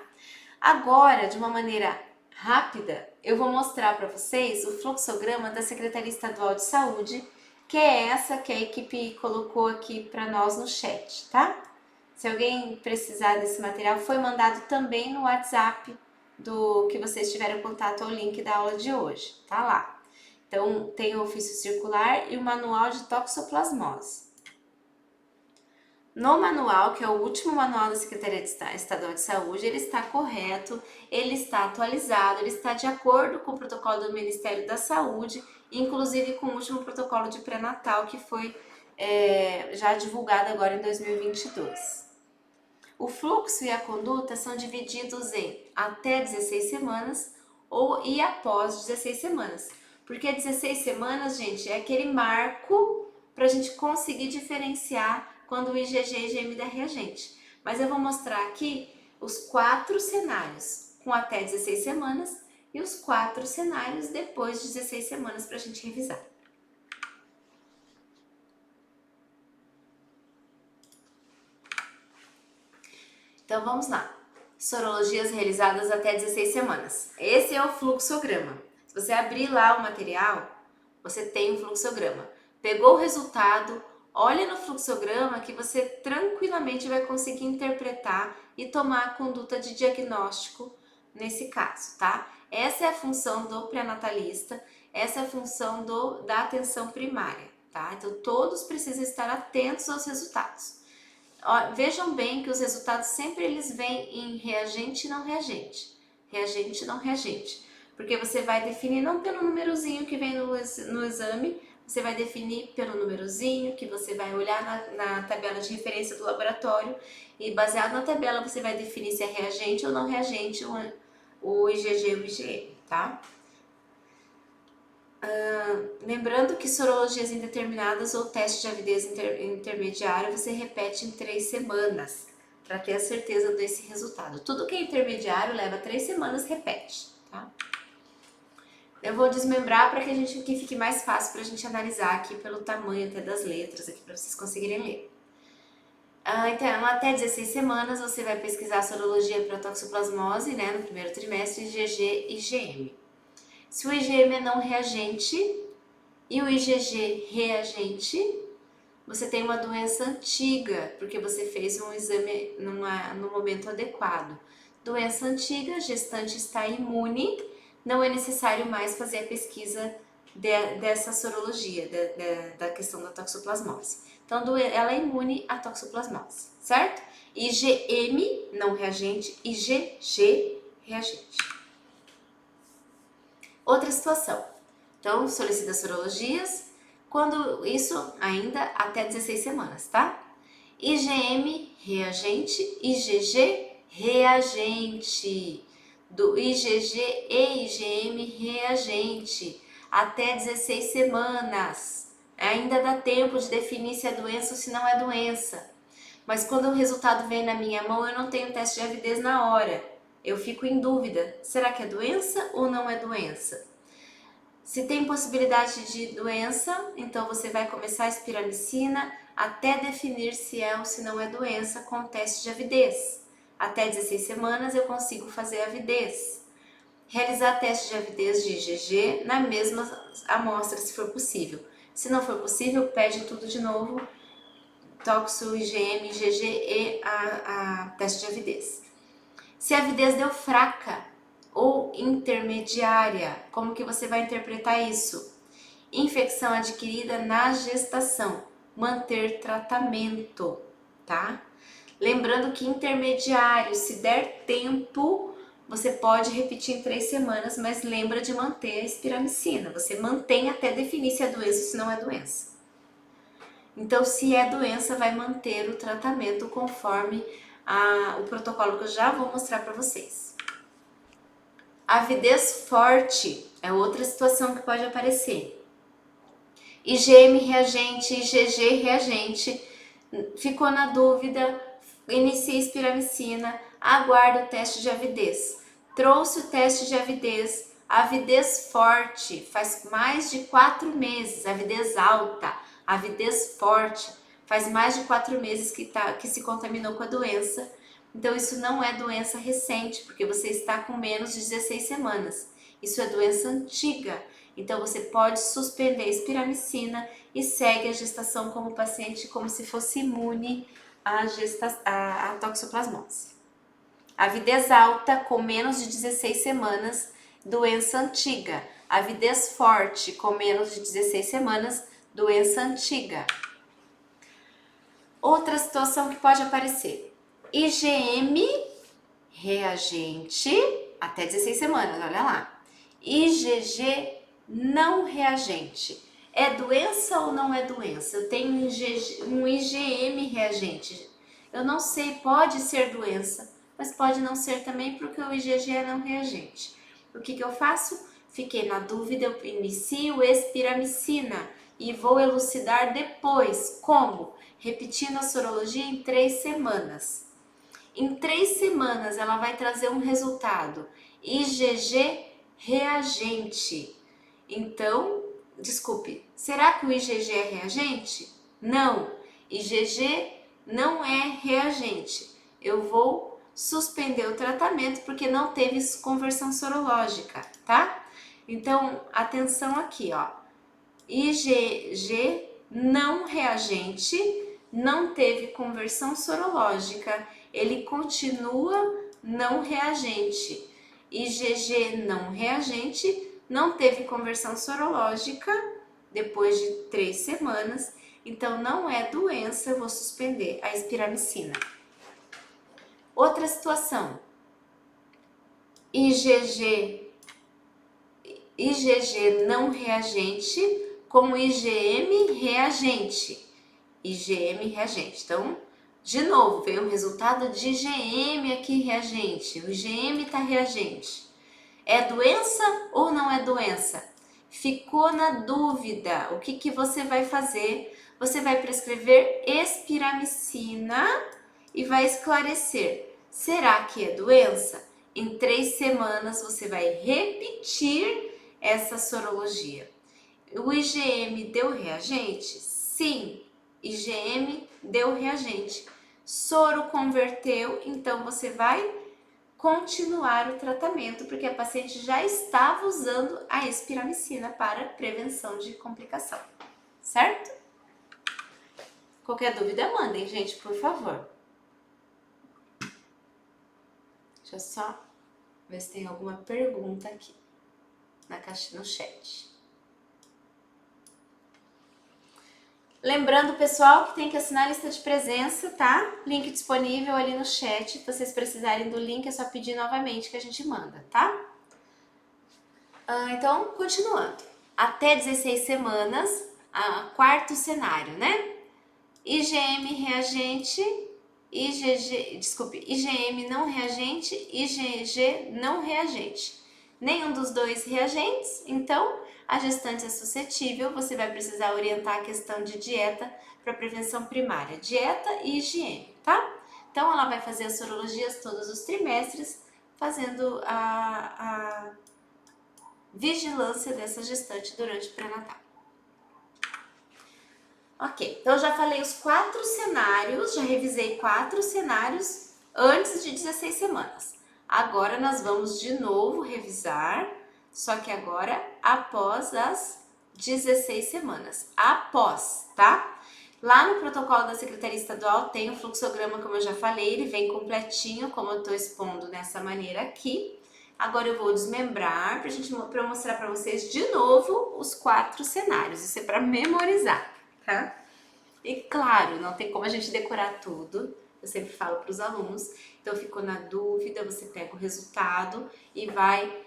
Agora, de uma maneira rápida, eu vou mostrar para vocês o fluxograma da Secretaria Estadual de Saúde, que é essa que a equipe colocou aqui para nós no chat, tá? Se alguém precisar desse material, foi mandado também no WhatsApp do que vocês tiveram contato ao link da aula de hoje, tá lá. Então, tem o ofício circular e o manual de toxoplasmose. No manual, que é o último manual da Secretaria Estadual de Saúde, ele está correto, ele está atualizado, ele está de acordo com o protocolo do Ministério da Saúde, inclusive com o último protocolo de pré-natal que foi já divulgado agora em 2022. O fluxo e a conduta são divididos em até 16 semanas e após 16 semanas. Porque 16 semanas, gente, é aquele marco para a gente conseguir diferenciar quando o IgG e IgM dá reagente. Mas eu vou mostrar aqui os 4 cenários com até 16 semanas e os 4 cenários depois de 16 semanas para a gente revisar. Então vamos lá. Sorologias realizadas até 16 semanas. Esse é o fluxograma. Se você abrir lá o material, você tem um fluxograma. Pegou o resultado, olha no fluxograma que você tranquilamente vai conseguir interpretar e tomar a conduta de diagnóstico nesse caso, tá? Essa é a função do pré-natalista, essa é a função da atenção primária, tá? Então todos precisam estar atentos aos resultados. Ó, vejam bem que os resultados sempre eles vêm em reagente e não reagente, reagente e não reagente. Porque você vai definir não pelo númerozinho que vem no exame, você vai definir pelo númerozinho que você vai olhar na tabela de referência do laboratório e baseado na tabela você vai definir se é reagente ou não reagente o IgG e o IgM, tá? Lembrando que sorologias indeterminadas ou teste de avidez intermediário você repete em 3 semanas para ter a certeza desse resultado. Tudo que é intermediário leva 3 semanas, repete, tá? Eu vou desmembrar para que fique mais fácil para a gente analisar aqui pelo tamanho até das letras aqui para vocês conseguirem ler. Então, até 16 semanas você vai pesquisar a sorologia para toxoplasmose, né, no primeiro trimestre, IgG e IgM. Se o IgM é não reagente e o IgG reagente, você tem uma doença antiga, porque você fez um exame no momento adequado. Doença antiga, gestante está imune, não é necessário mais fazer a pesquisa dessa sorologia, da questão da toxoplasmose. Então, ela é imune à toxoplasmose, certo? IgM, não reagente, IgG, reagente. Outra situação. Então, solicita sorologias, quando isso ainda até 16 semanas, tá? IgM, reagente, IgG, reagente. Do IgG e IgM, reagente. Até 16 semanas. Ainda dá tempo de definir se é doença ou se não é doença. Mas quando o resultado vem na minha mão, eu não tenho teste de avidez na hora. Eu fico em dúvida, será que é doença ou não é doença? Se tem possibilidade de doença, então você vai começar a espiramicina até definir se é ou se não é doença com teste de avidez. Até 16 semanas eu consigo fazer avidez. Realizar teste de avidez de IgG na mesma amostra, se for possível. Se não for possível, pede tudo de novo, toxo, IgM, IgG e a teste de avidez. Se a avidez deu fraca ou intermediária, como que você vai interpretar isso? Infecção adquirida na gestação, manter tratamento, tá? Lembrando que intermediário, se der tempo, você pode repetir em 3 semanas, mas lembra de manter a espiramicina. Você mantém até definir se é doença ou se não é doença. Então, se é doença, vai manter o tratamento conforme o protocolo que eu já vou mostrar para vocês. Avidez forte é outra situação que pode aparecer. IgM reagente, IgG reagente, ficou na dúvida, inicia espiramicina, aguarda o teste de avidez. Trouxe o teste de avidez, avidez forte, faz mais de 4 meses, avidez alta, avidez forte, faz mais de 4 meses que se contaminou com a doença. Então isso não é doença recente, porque você está com menos de 16 semanas. Isso é doença antiga. Então você pode suspender a espiramicina e segue a gestação como paciente como se fosse imune à toxoplasmose. Avidez alta com menos de 16 semanas, doença antiga. Avidez forte com menos de 16 semanas, doença antiga. Outra situação que pode aparecer. IgM reagente até 16 semanas, olha lá. IgG não reagente. É doença ou não é doença? Eu tenho um IgM reagente. Eu não sei, pode ser doença, mas pode não ser também porque o IgG é não reagente. O que eu faço? Fiquei na dúvida, eu inicio espiramicina e vou elucidar depois. Como? Repetindo a sorologia em 3 semanas. Em 3 semanas ela vai trazer um resultado. IgG reagente. Então, desculpe, será que o IgG é reagente? Não, IgG não é reagente. Eu vou suspender o tratamento porque não teve conversão sorológica, tá? Então, atenção aqui, ó. IgG não reagente, não teve conversão sorológica, ele continua não reagente. IgG não reagente, não teve conversão sorológica depois de 3 semanas, então não é doença, eu vou suspender a espiramicina. Outra situação, IgG não reagente com IgM reagente. IgM reagente. Então, de novo, veio um resultado de IgM aqui reagente. O IgM está reagente. É doença ou não é doença? Ficou na dúvida, o que você vai fazer? Você vai prescrever espiramicina e vai esclarecer, será que é doença? Em 3 semanas você vai repetir essa sorologia. O IgM deu reagente? Sim, IgM deu reagente. Soro converteu, então você vai continuar o tratamento, porque a paciente já estava usando a espiramicina para prevenção de complicação, certo? Qualquer dúvida, mandem, gente, por favor. Deixa eu só ver se tem alguma pergunta aqui na caixa, no chat. Lembrando, pessoal, que tem que assinar a lista de presença, tá? Link disponível ali no chat. Se vocês precisarem do link, é só pedir novamente que a gente manda, tá? Então, continuando. Até 16 semanas, quarto cenário, né? IgM reagente, IgM não reagente, IgG não reagente. Nenhum dos dois reagentes, então a gestante é suscetível, você vai precisar orientar a questão de dieta para prevenção primária, dieta e higiene, tá? Então ela vai fazer as sorologias todos os trimestres, fazendo a vigilância dessa gestante durante o pré-natal. Ok, então eu já falei os 4 cenários, já revisei 4 cenários antes de 16 semanas. Agora nós vamos de novo revisar, só que agora após as 16 semanas. Após, tá? Lá no protocolo da Secretaria Estadual tem o fluxograma, como eu já falei, ele vem completinho, como eu estou expondo dessa maneira aqui. Agora eu vou desmembrar para eu mostrar para vocês de novo os 4 cenários. Isso é para memorizar, tá? E claro, não tem como a gente decorar tudo. Eu sempre falo para os alunos. Então ficou na dúvida, você pega o resultado e vai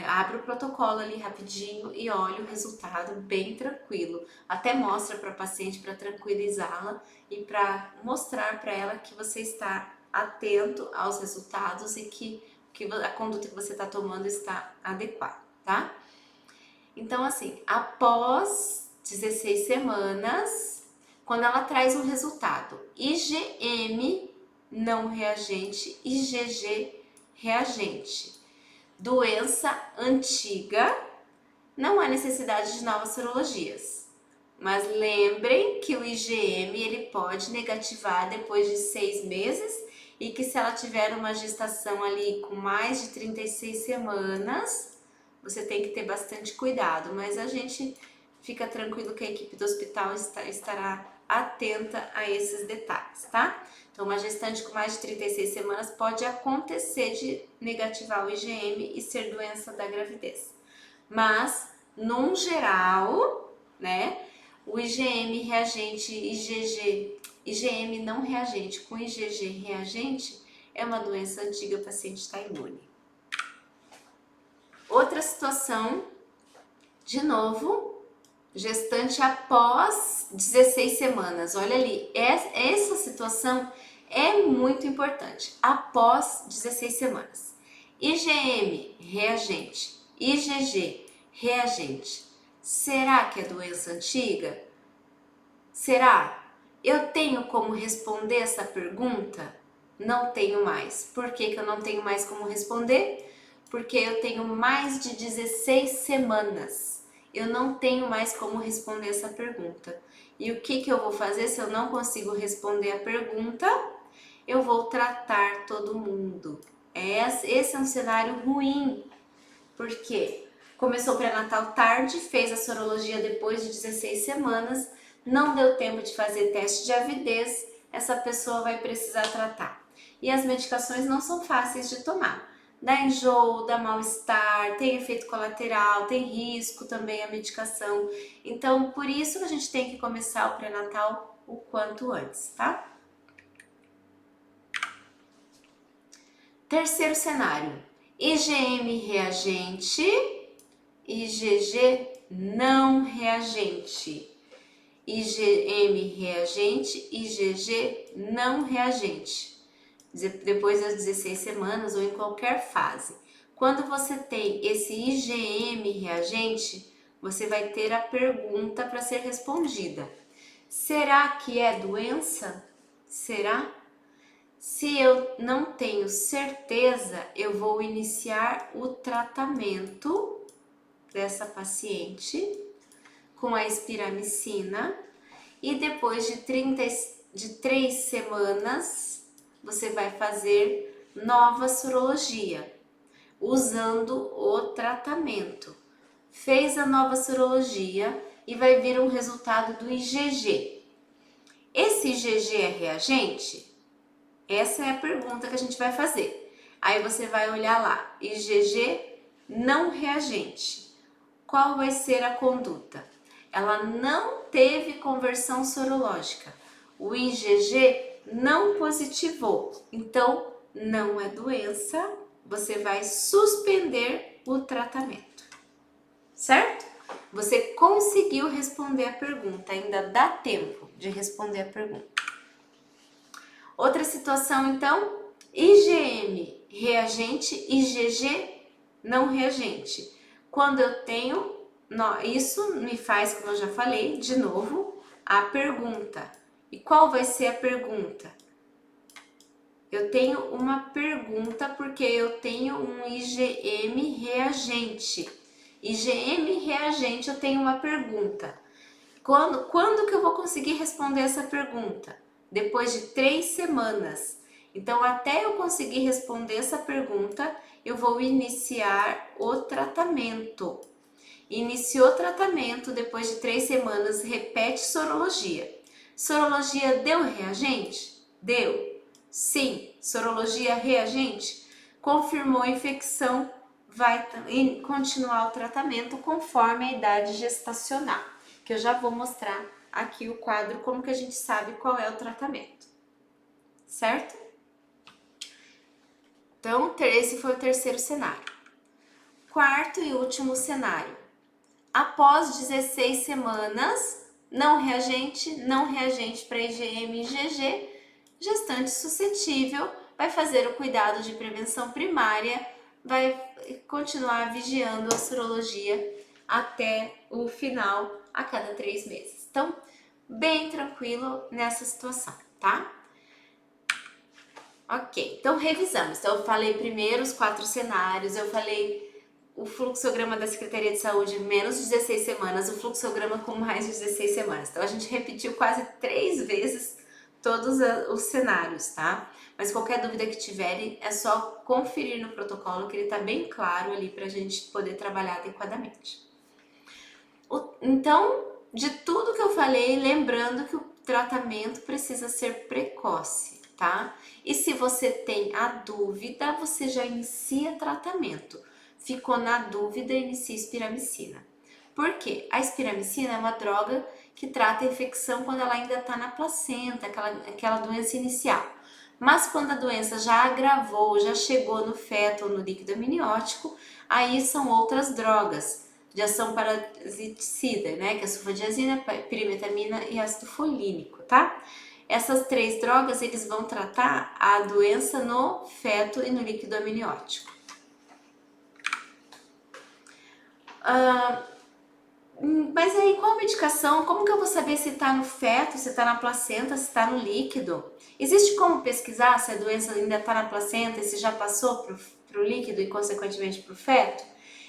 abre o protocolo ali rapidinho e olha o resultado bem tranquilo. Até mostra para a paciente para tranquilizá-la e para mostrar para ela que você está atento aos resultados e que a conduta que você está tomando está adequada, tá? Então, assim, após 16 semanas, quando ela traz um resultado IgM não reagente, IgG reagente, doença antiga, não há necessidade de novas sorologias. Mas lembrem que o IgM ele pode negativar depois de 6 meses e que se ela tiver uma gestação ali com mais de 36 semanas, você tem que ter bastante cuidado. Mas a gente fica tranquilo que a equipe do hospital estará atenta a esses detalhes, tá? Então, uma gestante com mais de 36 semanas pode acontecer de negativar o IgM e ser doença da gravidez. Mas, num geral, né, o IgM reagente IgM não reagente com IgG reagente é uma doença antiga, o paciente está imune. Outra situação, de novo, gestante após 16 semanas. Olha ali, essa situação é muito importante. Após 16 semanas. IgM reagente, IgG reagente. Será que é doença antiga? Será? Eu tenho como responder essa pergunta? Não tenho mais. Por que eu não tenho mais como responder? Porque eu tenho mais de 16 semanas. Eu não tenho mais como responder essa pergunta. E o que eu vou fazer se eu não consigo responder a pergunta? Eu vou tratar todo mundo. Esse é um cenário ruim. Por quê? Começou o pré-natal tarde, fez a sorologia depois de 16 semanas, não deu tempo de fazer teste de avidez, essa pessoa vai precisar tratar. E as medicações não são fáceis de tomar. Dá enjoo, dá mal-estar, tem efeito colateral, tem risco também a medicação. Então, por isso que a gente tem que começar o pré-natal o quanto antes, tá? Terceiro cenário, IgM reagente, IgG não reagente. IgM reagente, IgG não reagente. Depois das 16 semanas ou em qualquer fase. Quando você tem esse IgM reagente, você vai ter a pergunta para ser respondida. Será que é doença? Será? Se eu não tenho certeza, eu vou iniciar o tratamento dessa paciente com a espiramicina e depois de 3 semanas você vai fazer nova sorologia usando o tratamento. Fez a nova sorologia e vai vir um resultado do IgG. Esse IgG é reagente? Essa é a pergunta que a gente vai fazer. Aí você vai olhar lá, IgG não reagente. Qual vai ser a conduta? Ela não teve conversão sorológica. O IgG não positivou. Então, não é doença. Você vai suspender o tratamento. Certo? Você conseguiu responder a pergunta. Ainda dá tempo de responder a pergunta. Outra situação, então, IgM reagente, IgG não reagente. Quando eu tenho, isso me faz, como eu já falei, de novo, a pergunta. E qual vai ser a pergunta? Eu tenho uma pergunta porque eu tenho um IgM reagente. IgM reagente, eu tenho uma pergunta. Quando que eu vou conseguir responder essa pergunta? Depois de 3 semanas. Então, até eu conseguir responder essa pergunta, eu vou iniciar o tratamento. Iniciou o tratamento, depois de 3 semanas, repete sorologia. Sorologia deu reagente? Deu. Sim, sorologia reagente. Confirmou a infecção, vai continuar o tratamento conforme a idade gestacional, que eu já vou mostrar aqui o quadro, como que a gente sabe qual é o tratamento, certo? Então, esse foi o terceiro cenário. Quarto e último cenário. Após 16 semanas, não reagente para IgM e IgG, gestante suscetível vai fazer o cuidado de prevenção primária, vai continuar vigiando a sorologia até o final a cada 3 meses. Então, bem tranquilo nessa situação, tá? Ok, então revisamos. Então, eu falei primeiro os 4 cenários, eu falei o fluxograma da Secretaria de Saúde menos de 16 semanas, o fluxograma com mais de 16 semanas. Então, a gente repetiu quase 3 vezes todos os cenários, tá? Mas qualquer dúvida que tiverem, é só conferir no protocolo, que ele tá bem claro ali pra gente poder trabalhar adequadamente. Então, de tudo que eu falei, lembrando que o tratamento precisa ser precoce, tá? E se você tem a dúvida, você já inicia tratamento. Ficou na dúvida, inicia espiramicina. Por quê? A espiramicina é uma droga que trata a infecção quando ela ainda está na placenta, aquela doença inicial. Mas quando a doença já agravou, já chegou no feto ou no líquido amniótico, aí são outras drogas de ação parasiticida, né? Que é a sulfadiazina, pirimetamina e ácido folínico, tá? Essas 3 drogas, eles vão tratar a doença no feto e no líquido amniótico. Mas aí, qual medicação? Como que eu vou saber se está no feto, se está na placenta, se está no líquido? Existe como pesquisar se a doença ainda está na placenta e se já passou para o líquido e, consequentemente, para o feto?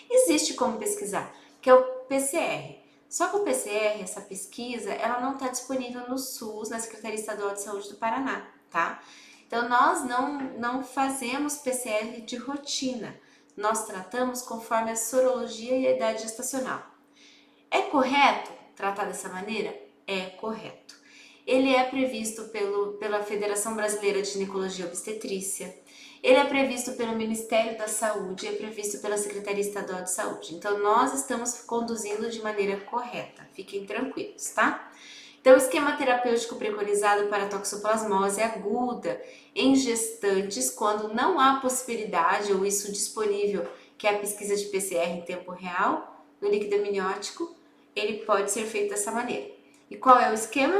Existe como pesquisar, que é o PCR. Só que o PCR, essa pesquisa, ela não está disponível no SUS, na Secretaria Estadual de Saúde do Paraná, tá? Então, nós não fazemos PCR de rotina. Nós tratamos conforme a sorologia e a idade gestacional. É correto tratar dessa maneira? É correto. Ele é previsto pela Federação Brasileira de Ginecologia e Obstetrícia, ele é previsto pelo Ministério da Saúde, é previsto pela Secretaria Estadual de Saúde. Então, nós estamos conduzindo de maneira correta, fiquem tranquilos, tá? Então, o esquema terapêutico preconizado para toxoplasmose aguda em gestantes, quando não há possibilidade ou isso disponível, que é a pesquisa de PCR em tempo real, no líquido amniótico, ele pode ser feito dessa maneira. E qual é o esquema?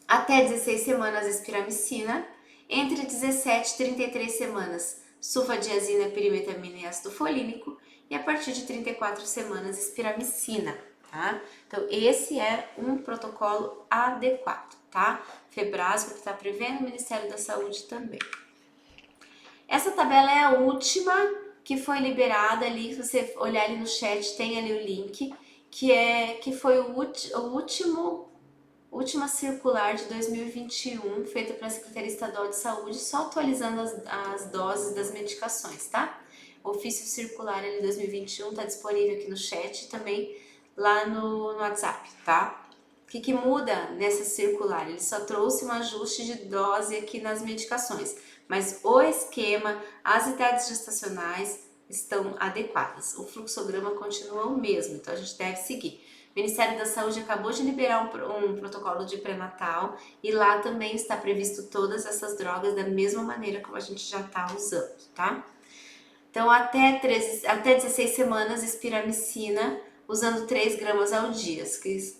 Até 16 semanas espiramicina, entre 17 e 33 semanas sulfadiazina, pirimetamina e ácido folínico, e a partir de 34 semanas, espiramicina, tá? Então, esse é um protocolo adequado, tá? Febrasgo que está prevendo, o Ministério da Saúde também. Essa tabela é a última que foi liberada ali, se você olhar ali no chat, tem ali o link, que foi última circular de 2021, feita pela Secretaria Estadual de Saúde, só atualizando as doses das medicações, tá? O ofício circular ali 2021 está disponível aqui no chat e também lá no WhatsApp, tá? O que muda nessa circular? Ele só trouxe um ajuste de dose aqui nas medicações, mas o esquema, as idades gestacionais estão adequadas. O fluxograma continua o mesmo, então a gente deve seguir. O Ministério da Saúde acabou de liberar um protocolo de pré-natal e lá também está previsto todas essas drogas da mesma maneira como a gente já está usando, tá? Então, até 16 semanas, espiramicina, usando 3 gramas ao dia,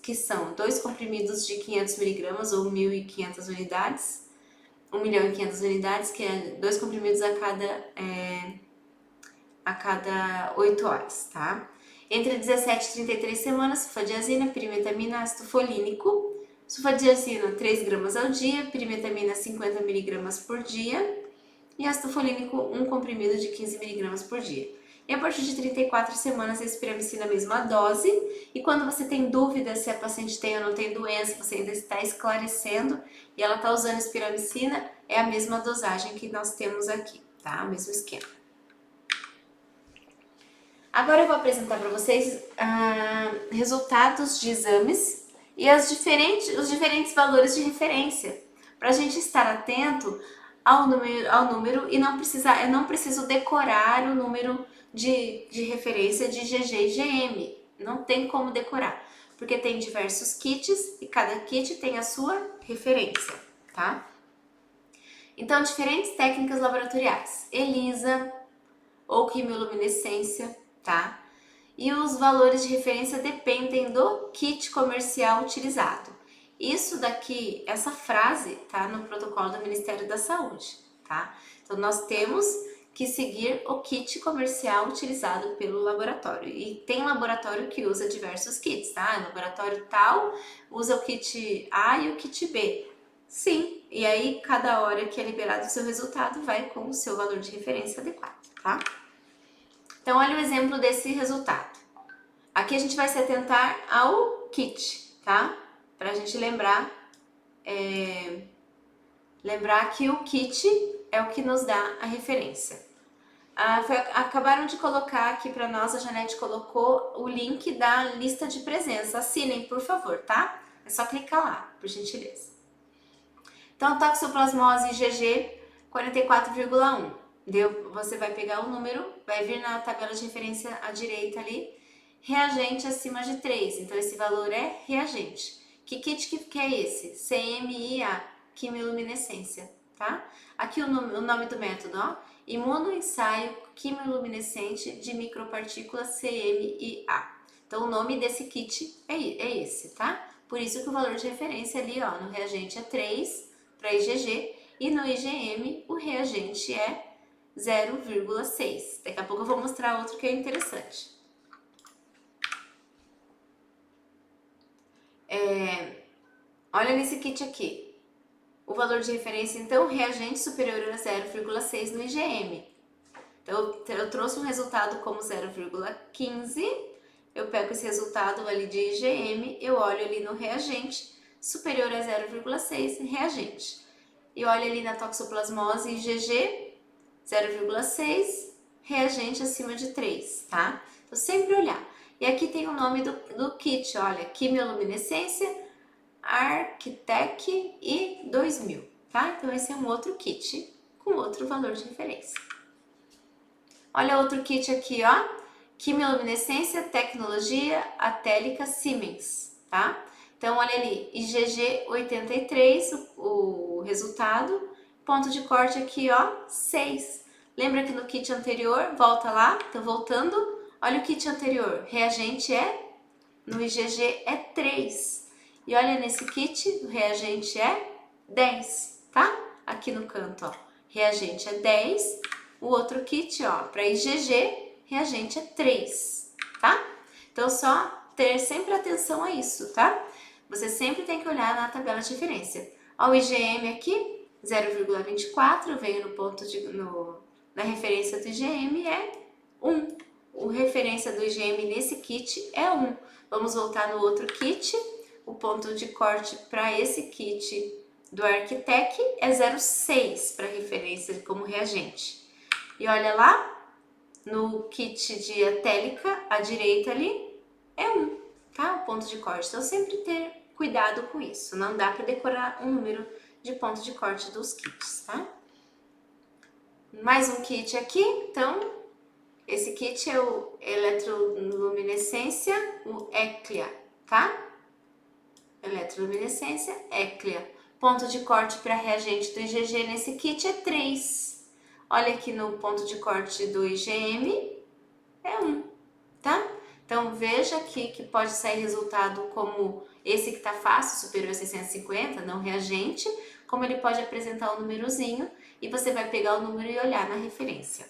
que são 2 comprimidos de 500 miligramas ou 1.500 unidades, 1.500.000 unidades, que é 2 comprimidos a cada 8 horas, tá? Entre 17 e 33 semanas, sulfadiazina, pirimetamina, ácido folínico. Sulfadiazina, 3 gramas ao dia, pirimetamina, 50 miligramas por dia. E ácido folínico, 1 comprimido de 15 miligramas por dia. E a partir de 34 semanas, a espiramicina, a mesma dose. E quando você tem dúvida se a paciente tem ou não tem doença, você ainda está esclarecendo e ela está usando espiramicina, é a mesma dosagem que nós temos aqui, tá? O mesmo esquema. Agora eu vou apresentar para vocês resultados de exames e os diferentes valores de referência, para a gente estar atento ao número e eu não preciso decorar o número de referência de GG e GM, não tem como decorar, porque tem diversos kits e cada kit tem a sua referência, tá? Então, diferentes técnicas laboratoriais, ELISA ou quimioluminescência, tá? E os valores de referência dependem do kit comercial utilizado. Isso daqui, essa frase, tá no protocolo do Ministério da Saúde, tá? Então, nós temos que seguir o kit comercial utilizado pelo laboratório. E tem laboratório que usa diversos kits, tá? O laboratório tal usa o kit A e o kit B. Sim, e aí cada hora que é liberado o seu resultado vai com o seu valor de referência adequado, tá? Então, olha o exemplo desse resultado. Aqui a gente vai se atentar ao kit, tá? Pra gente lembrar que o kit é o que nos dá a referência. Acabaram de colocar aqui para nós, a Janete colocou o link da lista de presença. Assinem, por favor, tá? É só clicar lá, por gentileza. Então, toxoplasmose IgG 44,1. Você vai pegar o número, vai vir na tabela de referência à direita ali, reagente acima de 3, então esse valor é reagente. Que kit que é esse? CMIA, quimioluminescência, tá? Aqui o nome do método, ó, imunoensaio quimioluminescente de micropartículas CMIA. Então o nome desse kit é esse, tá? Por isso que o valor de referência ali, ó, no reagente é 3 para IgG e no IgM o reagente é 0,6. Daqui a pouco eu vou mostrar outro que é interessante. Olha nesse kit aqui. O valor de referência, então, reagente superior a 0,6 no IgM. Então, eu trouxe um resultado como 0,15. Eu pego esse resultado ali de IgM, eu olho ali no reagente, superior a 0,6 reagente. E olho ali na toxoplasmose IgG, 0,6, reagente acima de 3, tá? Então, sempre olhar. E aqui tem o nome do kit, olha, quimioluminescência, Arctec e 2000, tá? Então, esse é um outro kit com outro valor de referência. Olha outro kit aqui, ó, quimioluminescência, tecnologia atélica Siemens, tá? Então, olha ali, IgG 83, o resultado, ponto de corte aqui, ó, 6. Lembra que no kit anterior, volta lá, tô voltando, olha o kit anterior, reagente no IgG é 3. E olha nesse kit, o reagente é 10, tá? Aqui no canto, ó, reagente é 10, O outro kit, ó, para IgG, reagente é 3, tá? Então, só ter sempre atenção a isso, tá? Você sempre tem que olhar na tabela de referência. Ó, o IgM aqui, 0,24, veio no ponto na referência do IgM é 1. O referência do IgM nesse kit é 1. Vamos voltar no outro kit. O ponto de corte para esse kit do Arquitec é 0,6 para referência como reagente. E olha lá, no kit de Atélica, à direita ali, é 1, tá? O ponto de corte. Então, sempre ter cuidado com isso. Não dá para decorar um número de ponto de corte dos kits, tá? Mais um kit aqui. Então, esse kit é o eletroluminescência, o ECLIA, tá? Eletroluminescência, ECLIA. Ponto de corte para reagente do IgG nesse kit é 3. Olha aqui no ponto de corte do IgM, é 1, tá? Então, veja aqui que pode sair resultado como esse que está fácil, superior a 650, não reagente, como ele pode apresentar um númerozinho e você vai pegar o número e olhar na referência.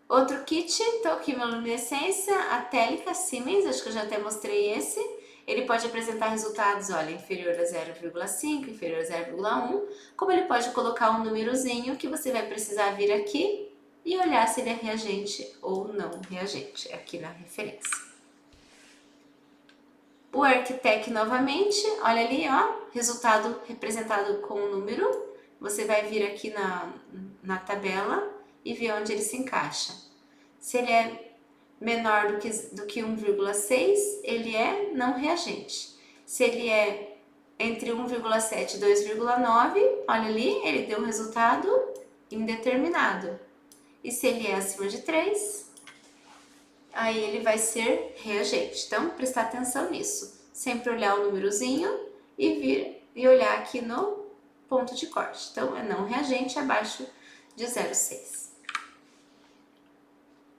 Outro kit, então, quimiluminescência, Atélica, Siemens, acho que eu já até mostrei esse. Ele pode apresentar resultados, olha, inferior a 0,5, inferior a 0,1, como ele pode colocar um númerozinho que você vai precisar vir aqui e olhar se ele é reagente ou não reagente, aqui na referência. O Arquitec novamente, olha ali, ó, resultado representado com um número. Você vai vir aqui na tabela e ver onde ele se encaixa. Se ele é menor do que 1,6, ele é não reagente. Se ele é entre 1,7 e 2,9, olha ali, ele deu um resultado indeterminado. E se ele é acima de 3, aí ele vai ser reagente. Então, prestar atenção nisso. Sempre olhar o númerozinho e vir e olhar aqui no ponto de corte. Então, é não reagente abaixo de 0,6.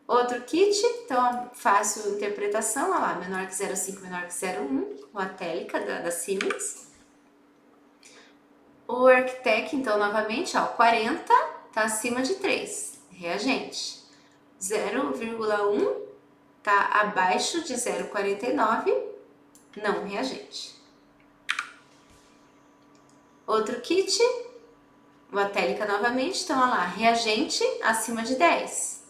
Outro kit, então, fácil interpretação, olha lá, menor que 0,5, menor que 0,1, o Atélica da Siemens. O Arquitec, então, novamente, ó, 40 está acima de 3, reagente. 0,1 está abaixo de 0,49, não reagente. Outro kit, o Atélica novamente, então, olha lá, reagente acima de 10,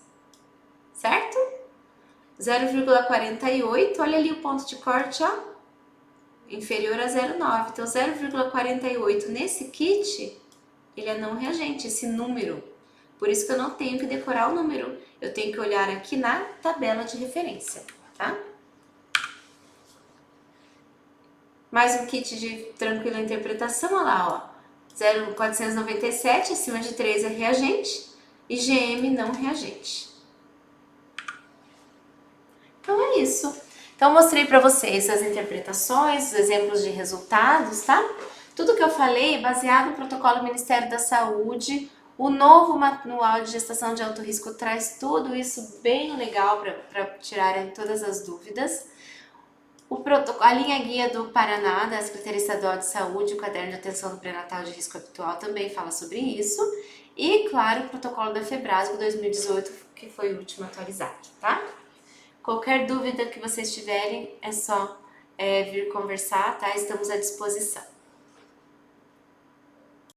certo? 0,48, olha ali o ponto de corte, ó, inferior a 0,9. Então, 0,48 nesse kit, ele é não reagente, esse número. Por isso que eu não tenho que decorar o número, eu tenho que olhar aqui na tabela de referência, tá? Mais um kit de tranquila interpretação, olha lá, ó. 0,497, acima de 3 é reagente, e IgM não reagente. Então é isso. Então mostrei para vocês as interpretações, os exemplos de resultados, tá? Tudo que eu falei é baseado no protocolo do Ministério da Saúde. O novo manual de gestação de alto risco traz tudo isso bem legal para tirarem todas as dúvidas. A linha guia do Paraná, da Secretaria Estadual de Saúde, o caderno de atenção do pré-natal de risco habitual também fala sobre isso. E, claro, o protocolo da Febrasgo 2018, que foi o último atualizado, tá? Qualquer dúvida que vocês tiverem, é só vir conversar, tá? Estamos à disposição.